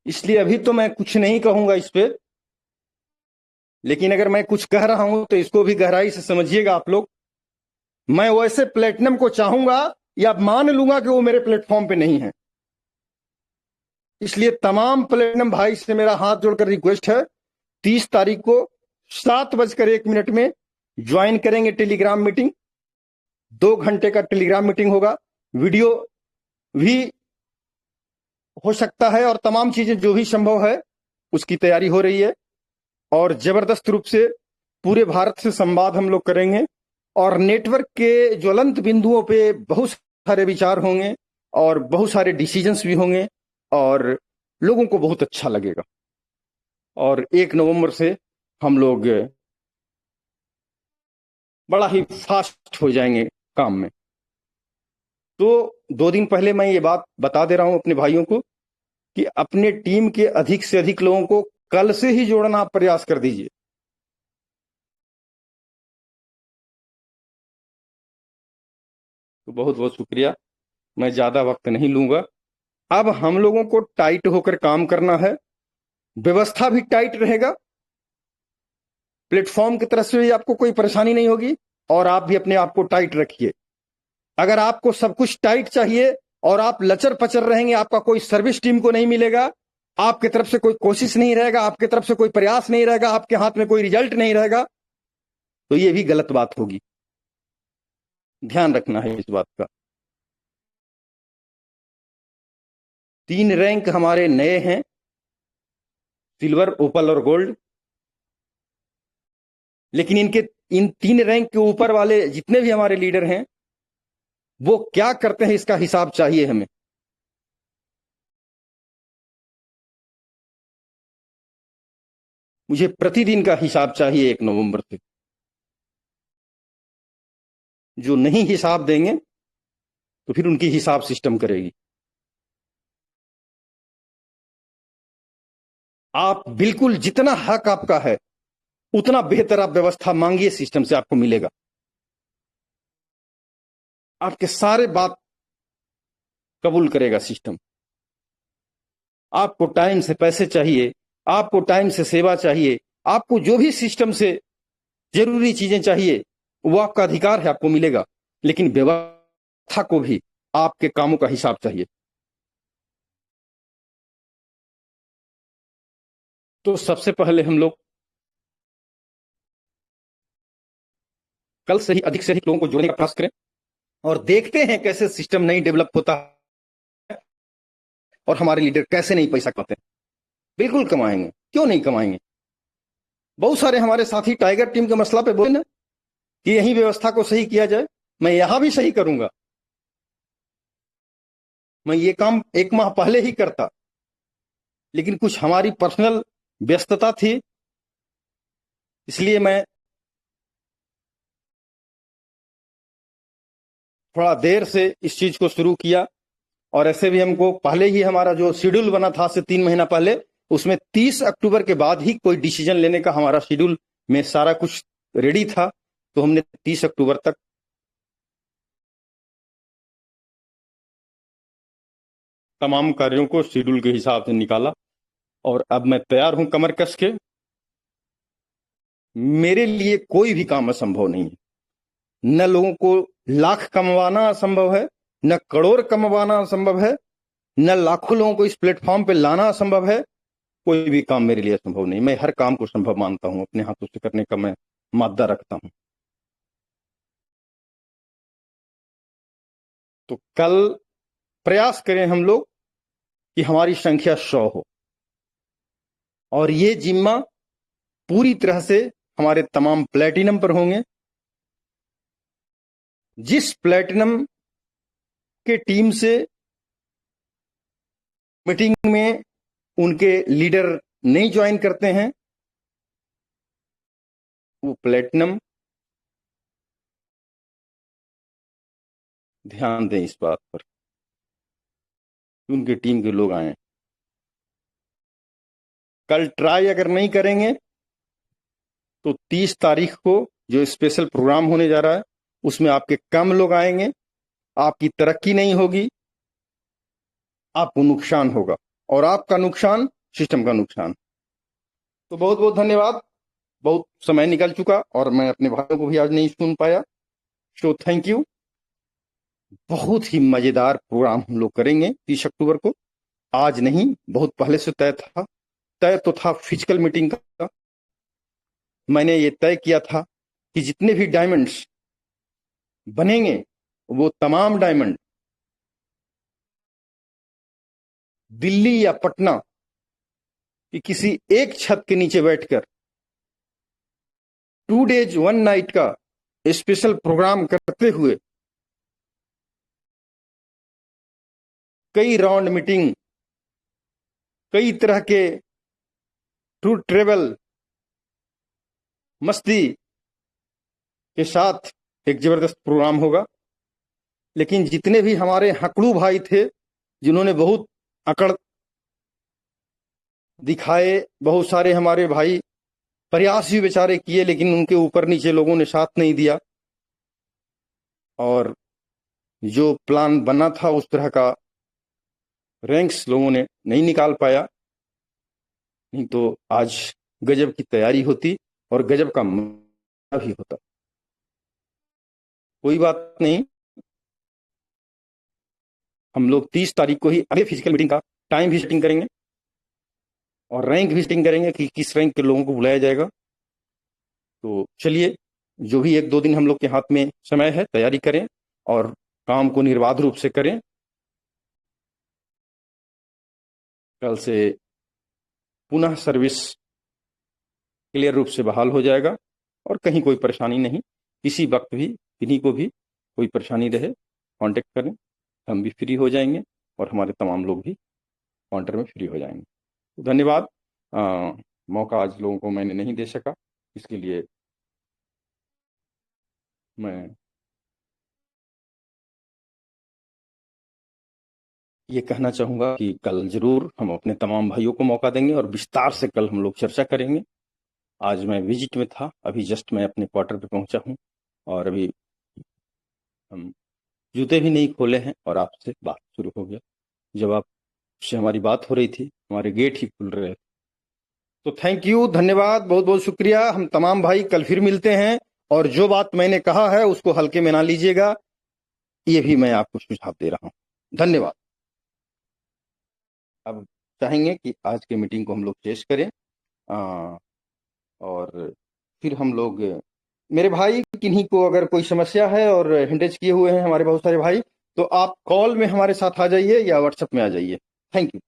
इसलिए अभी तो मैं कुछ नहीं कहूंगा इस पे, लेकिन अगर मैं कुछ कह रहा हूं तो इसको भी गहराई से समझिएगा आप लोग। मैं वैसे प्लेटिनम को चाहूंगा या मान लूंगा कि वो मेरे प्लेटफॉर्म पे नहीं है। इसलिए तमाम प्लेटिनम भाई से मेरा हाथ जोड़कर रिक्वेस्ट है, 30 तारीख को 7:01 में ज्वाइन करेंगे टेलीग्राम मीटिंग। 2 घंटे का टेलीग्राम मीटिंग होगा, वीडियो भी हो सकता है और तमाम चीजें जो भी संभव है उसकी तैयारी हो रही है। और जबरदस्त रूप से पूरे भारत से संवाद हम लोग करेंगे और नेटवर्क के ज्वलंत बिंदुओं पे बहुत सारे विचार होंगे और बहुत सारे डिसीजंस भी होंगे और लोगों को बहुत अच्छा लगेगा। और 1 नवंबर से हम लोग बड़ा ही फास्ट हो जाएंगे काम में। तो 2 दिन पहले मैं ये बात बता दे रहा हूं अपने भाइयों को कि अपने टीम के अधिक से अधिक लोगों को कल से ही जोड़ना आप प्रयास कर दीजिए। तो बहुत बहुत शुक्रिया, मैं ज्यादा वक्त नहीं लूंगा। अब हम लोगों को टाइट होकर काम करना है, व्यवस्था भी टाइट रहेगा, प्लेटफॉर्म की तरफ से भी आपको कोई परेशानी नहीं होगी और आप भी अपने आप को टाइट रखिए। अगर आपको सब कुछ टाइट चाहिए और आप लचर पचर रहेंगे, आपका कोई सर्विस टीम को नहीं मिलेगा, आपकी तरफ से कोई कोशिश नहीं रहेगा, आपकी तरफ से कोई प्रयास नहीं रहेगा, आपके हाथ में कोई रिजल्ट नहीं रहेगा, तो ये भी गलत बात होगी। ध्यान रखना है इस बात का। 3 रैंक हमारे नए हैं, सिल्वर, ओपल और गोल्ड। लेकिन इन 3 रैंक के ऊपर वाले जितने भी हमारे लीडर हैं वो क्या करते हैं इसका हिसाब चाहिए हमें। मुझे प्रतिदिन का हिसाब चाहिए 1 नवंबर से। जो नहीं हिसाब देंगे तो फिर उनकी हिसाब सिस्टम करेगी। आप बिल्कुल जितना हक आपका है उतना बेहतर आप व्यवस्था मांगिए, सिस्टम से आपको मिलेगा। आपके सारे बात कबूल करेगा सिस्टम। आपको टाइम से पैसे चाहिए, आपको टाइम से सेवा चाहिए, आपको जो भी सिस्टम से जरूरी चीजें चाहिए वो आपका अधिकार है, आपको मिलेगा। लेकिन व्यवस्था को भी आपके कामों का हिसाब चाहिए। तो सबसे पहले हम लोग कल से ही अधिक से अधिक लोगों को जोड़ने का प्रयास करें और देखते हैं कैसे सिस्टम नहीं डेवलप होता है और हमारे लीडर कैसे नहीं पैसा कमाते हैं। बिल्कुल कमाएंगे, क्यों नहीं कमाएंगे। बहुत सारे हमारे साथी टाइगर टीम के मसला पे बोले ना कि यही व्यवस्था को सही किया जाए, मैं यहां भी सही करूंगा। मैं ये काम 1 माह पहले ही करता, लेकिन कुछ हमारी पर्सनल व्यस्तता थी, इसलिए मैं थोड़ा देर से इस चीज को शुरू किया। और ऐसे भी हमको पहले ही हमारा जो शेड्यूल बना था से 3 महीना पहले, उसमें 30 अक्टूबर के बाद ही कोई डिसीजन लेने का हमारा शेड्यूल में सारा कुछ रेडी था। तो हमने 30 अक्टूबर तक तमाम कार्यों को शेड्यूल के हिसाब से निकाला और अब मैं तैयार हूं कमर कस के। मेरे लिए कोई भी काम असंभव नहीं है। न लोगों को लाख कमवाना असंभव है, न करोड़ कमवाना असंभव है, न लाखों लोगों को इस प्लेटफॉर्म पे लाना असंभव है। कोई भी काम मेरे लिए असंभव नहीं। मैं हर काम को संभव मानता हूं, अपने हाथों से करने का मैं मादा रखता हूं। तो कल प्रयास करें हम लोग कि हमारी संख्या 100 हो और ये जिम्मा पूरी तरह से हमारे तमाम प्लेटिनम पर होंगे। जिस प्लेटिनम के टीम से मीटिंग में उनके लीडर नहीं ज्वाइन करते हैं, वो प्लेटिनम ध्यान दें इस बात पर, उनके टीम के लोग आए। कल ट्राई अगर नहीं करेंगे तो 30 तारीख को जो स्पेशल प्रोग्राम होने जा रहा है उसमें आपके कम लोग आएंगे, आपकी तरक्की नहीं होगी, आपको नुकसान होगा और आपका नुकसान सिस्टम का नुकसान। तो बहुत बहुत धन्यवाद। बहुत समय निकल चुका और मैं अपने भाइयों को भी आज नहीं सुन पाया। सो थैंक यू। बहुत ही मजेदार प्रोग्राम हम लोग करेंगे 30 अक्टूबर को। आज नहीं, बहुत पहले से तय तो था फिजिकल मीटिंग का। मैंने ये तय किया था कि जितने भी डायमंड्स बनेंगे वो तमाम डायमंड दिल्ली या पटना की किसी एक छत के नीचे बैठकर 2 डेज 1 नाइट का स्पेशल प्रोग्राम करते हुए कई राउंड मीटिंग, कई तरह के टूर ट्रेवल मस्ती के साथ एक जबरदस्त प्रोग्राम होगा। लेकिन जितने भी हमारे हकड़ू भाई थे जिन्होंने बहुत अकड़ दिखाए, बहुत सारे हमारे भाई प्रयास भी बेचारे किए, लेकिन उनके ऊपर नीचे लोगों ने साथ नहीं दिया और जो प्लान बना था उस तरह का रैंक्स लोगों ने नहीं निकाल पाया। नहीं तो आज गजब की तैयारी होती और गजब का मजा भी होता। कोई बात नहीं, हम लोग 30 तारीख को ही अगले फिजिकल मीटिंग का टाइम भी सेटिंग करेंगे और रैंक भी सेटिंग करेंगे कि किस रैंक के लोगों को बुलाया जाएगा। तो चलिए, जो भी 1-2 दिन हम लोग के हाथ में समय है, तैयारी करें और काम को निर्बाध रूप से करें। कल से पुनः सर्विस क्लियर रूप से बहाल हो जाएगा और कहीं कोई परेशानी नहीं। किसी वक्त भी किन्हीं को भी कोई परेशानी रहे कांटेक्ट करें, हम भी फ्री हो जाएंगे और हमारे तमाम लोग भी काउंटर में फ्री हो जाएंगे। तो धन्यवाद। मौका आज लोगों को मैंने नहीं दे सका, इसके लिए मैं ये कहना चाहूँगा कि कल जरूर हम अपने तमाम भाइयों को मौका देंगे और विस्तार से कल हम लोग चर्चा करेंगे। आज मैं विजिट में था, अभी जस्ट मैं अपने क्वार्टर पे पहुंचा हूं और अभी हम जूते भी नहीं खोले हैं और आपसे बात शुरू हो गया। जब आपसे हमारी बात हो रही थी, हमारे गेट ही खुल रहे थे। तो थैंक यू, धन्यवाद, बहुत बहुत शुक्रिया। हम तमाम भाई कल फिर मिलते हैं और जो बात मैंने कहा है उसको हल्के में ना लीजिएगा, ये भी मैं आपको सुझाव दे रहा हूँ। धन्यवाद। अब चाहेंगे कि आज के मीटिंग को हम लोग शेष करें और फिर हम लोग, मेरे भाई किन्हीं को अगर कोई समस्या है और हिंडेज किए हुए हैं हमारे बहुत सारे भाई, तो आप कॉल में हमारे साथ आ जाइए या व्हाट्सएप में आ जाइए। Thank you.